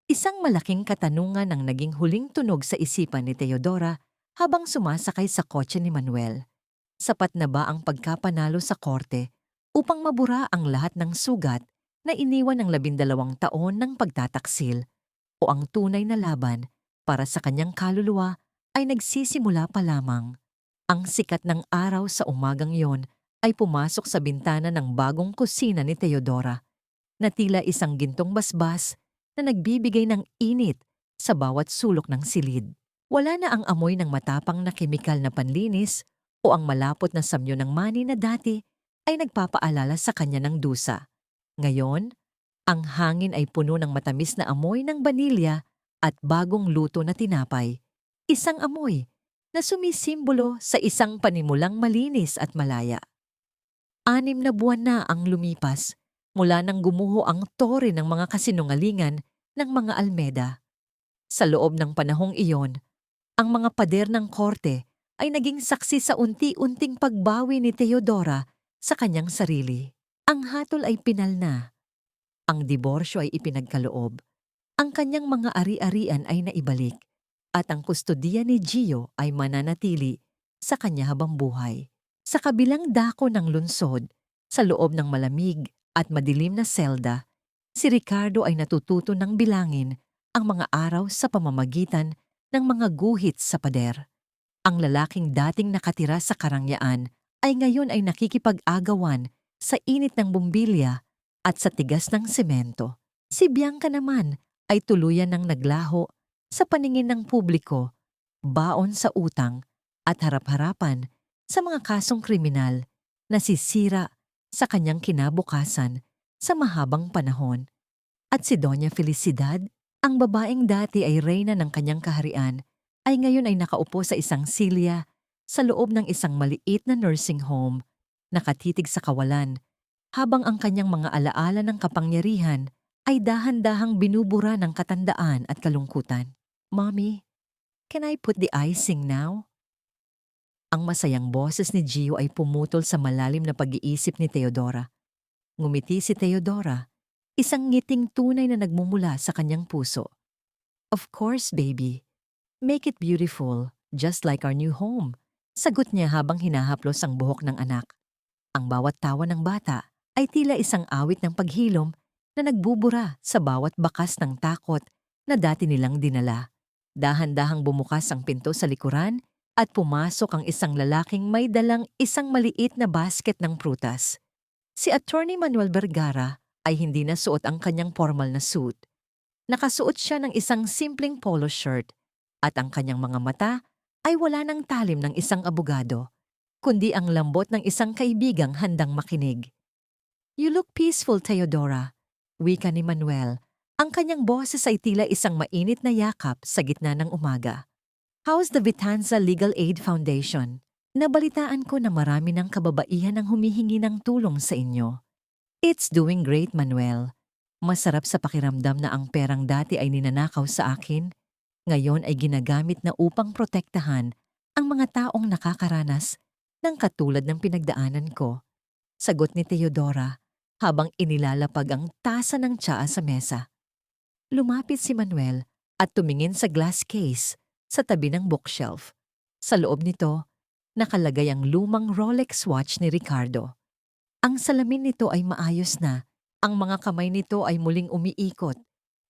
Isang malaking katanungan ang naging huling tunog sa isipan ni Teodora habang sumasakay sa kotse ni Manuel. Sapat na ba ang pagkapanalo sa korte upang mabura ang lahat ng sugat na iniwan ng 12 taon ng pagtataksil, o ang tunay na laban para sa kanyang kaluluwa ay nagsisimula pa lamang? Ang sikat ng araw sa umagang yon ay pumasok sa bintana ng bagong kusina ni Teodora, na tila isang gintong basbas na nagbibigay ng init sa bawat sulok ng silid. Wala na ang amoy ng matapang na kemikal na panlinis o ang malapot na samyo ng mani na dati ay nagpapaalala sa kanya ng dusa. Ngayon, ang hangin ay puno ng matamis na amoy ng banilya at bagong luto na tinapay. Isang amoy na sumisimbolo sa isang panimulang malinis at malaya. 6 na buwan na ang lumipas mula nang gumuho ang tore ng mga kasinungalingan ng mga Almeda. Sa loob ng panahong iyon, ang mga pader ng korte ay naging saksi sa unti-unting pagbawi ni Teodora sa kanyang sarili. Ang hatol ay pinal na. Ang diborsyo ay ipinagkaloob. Ang kanyang mga ari-arian ay naibalik. At ang kustodiya ni Gio ay mananatili sa kanya habang buhay. Sa kabilang dako ng lungsod, sa loob ng malamig at madilim na selda, si Ricardo ay natututo ng bilangin ang mga araw sa pamamagitan ng mga guhit sa pader. Ang lalaking dating nakatira sa karangyaan ay ngayon ay nakikipag-agawan sa init ng bumbilya at sa tigas ng semento. Si Bianca naman ay tuluyan ng naglaho sa paningin ng publiko, baon sa utang at harap-harapan sa mga kasong kriminal na sisira sa kanyang kinabukasan sa mahabang panahon. At si Doña Felicidad, ang babaeng dati ay reyna ng kanyang kaharian, ay ngayon ay nakaupo sa isang silya sa loob ng isang maliit na nursing home, nakatitig sa kawalan, habang ang kanyang mga alaala ng kapangyarihan ay dahan-dahang binubura ng katandaan at kalungkutan. Mommy, can I put the icing now? Ang masayang boses ni Gio ay pumutol sa malalim na pag-iisip ni Theodora. Ngumiti si Theodora, isang ngiting tunay na nagmumula sa kanyang puso. Of course, baby. Make it beautiful, just like our new home. Sagot niya habang hinahaplos ang buhok ng anak. Ang bawat tawa ng bata ay tila isang awit ng paghilom na nagbubura sa bawat bakas ng takot na dati nilang dinala. Dahan-dahang bumukas ang pinto sa likuran at pumasok ang isang lalaking may dalang isang maliit na basket ng prutas. Si Attorney Manuel Vergara ay hindi na suot ang kanyang formal na suit. Nakasuot siya ng isang simpleng polo shirt at ang kanyang mga mata ay wala ng talim ng isang abogado, kundi ang lambot ng isang kaibigang handang makinig. You look peaceful, Theodora, wika ni Manuel. Ang kanyang boses ay tila isang mainit na yakap sa gitna ng umaga. How's the Vitanza Legal Aid Foundation? Nabalitaan ko na marami ng kababaihan ang humihingi ng tulong sa inyo. It's doing great, Manuel. Masarap sa pakiramdam na ang perang dati ay ninanakaw sa akin, ngayon ay ginagamit na upang protektahan ang mga taong nakakaranas ng katulad ng pinagdaanan ko. Sagot ni Theodora habang inilalapag ang tasa ng tsaa sa mesa. Lumapit si Manuel at tumingin sa glass case sa tabi ng bookshelf. Sa loob nito, nakalagay ang lumang Rolex watch ni Ricardo. Ang salamin nito ay maayos na, ang mga kamay nito ay muling umiikot,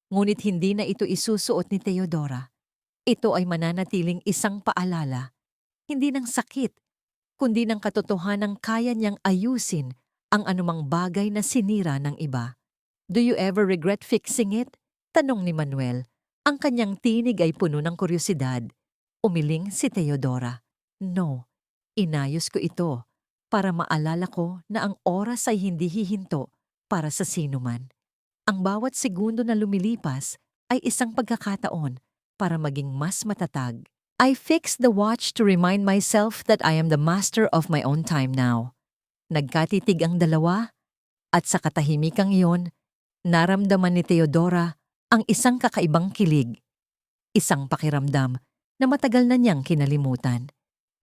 ngunit hindi na ito isusuot ni Theodora. Ito ay mananatiling isang paalala, hindi ng sakit, kundi ng katotohanang kaya niyang ayusin ang anumang bagay na sinira ng iba. Do you ever regret fixing it? Tanong ni Manuel. Ang kanyang tinig ay puno ng kuryosidad. Umiling si Theodora. No, inayos ko ito para maalala ko na ang oras ay hindi hihinto para sa sinuman. Ang bawat segundo na lumilipas ay isang pagkakataon para maging mas matatag. I fixed the watch to remind myself that I am the master of my own time now. Nagkatitig ang dalawa at sa katahimikang iyon, naramdaman ni Theodora ang isang kakaibang kilig. Isang pakiramdam na matagal na niyang kinalimutan.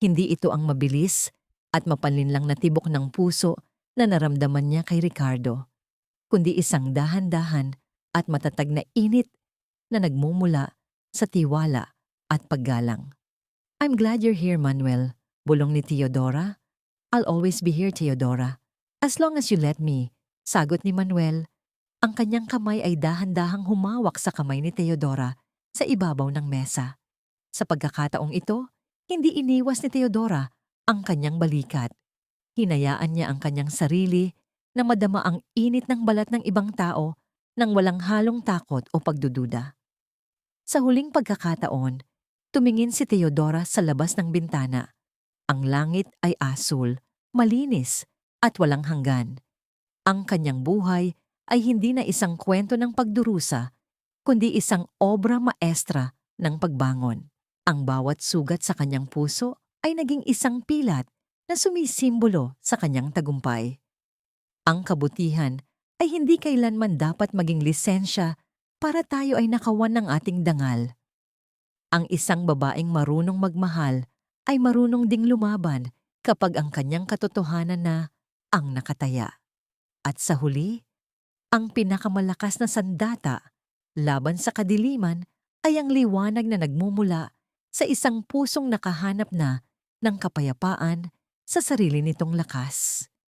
Hindi ito ang mabilis at mapanlinlang na tibok ng puso na naramdaman niya kay Ricardo, kundi isang dahan-dahan at matatag na init na nagmumula sa tiwala at paggalang. I'm glad you're here, Manuel, bulong ni Theodora. I'll always be here, Theodora. As long as you let me, sagot ni Manuel. Ang kanyang kamay ay dahan-dahang humawak sa kamay ni Theodora sa ibabaw ng mesa. Sa pagkakataong ito, hindi iniwas ni Theodora ang kanyang balikat. Hinayaan niya ang kanyang sarili na madama ang init ng balat ng ibang tao nang walang halong takot o pagdududa. Sa huling pagkakataon, tumingin si Theodora sa labas ng bintana. Ang langit ay asul, malinis at walang hanggan. Ang kanyang buhay ay hindi na isang kwento ng pagdurusa, kundi isang obra maestra ng pagbangon. Ang bawat sugat sa kanyang puso ay naging isang pilat na sumisimbolo sa kanyang tagumpay. Ang kabutihan ay hindi kailanman dapat maging lisensya para tayo ay nakawan ng ating dangal. Ang isang babaeng marunong magmahal ay marunong ding lumaban kapag ang kanyang katotohanan na ang nakataya. At sa huli, ang pinakamalakas na sandata laban sa kadiliman ay ang liwanag na nagmumula sa isang pusong nakahanap na ng kapayapaan sa sarili nitong lakas.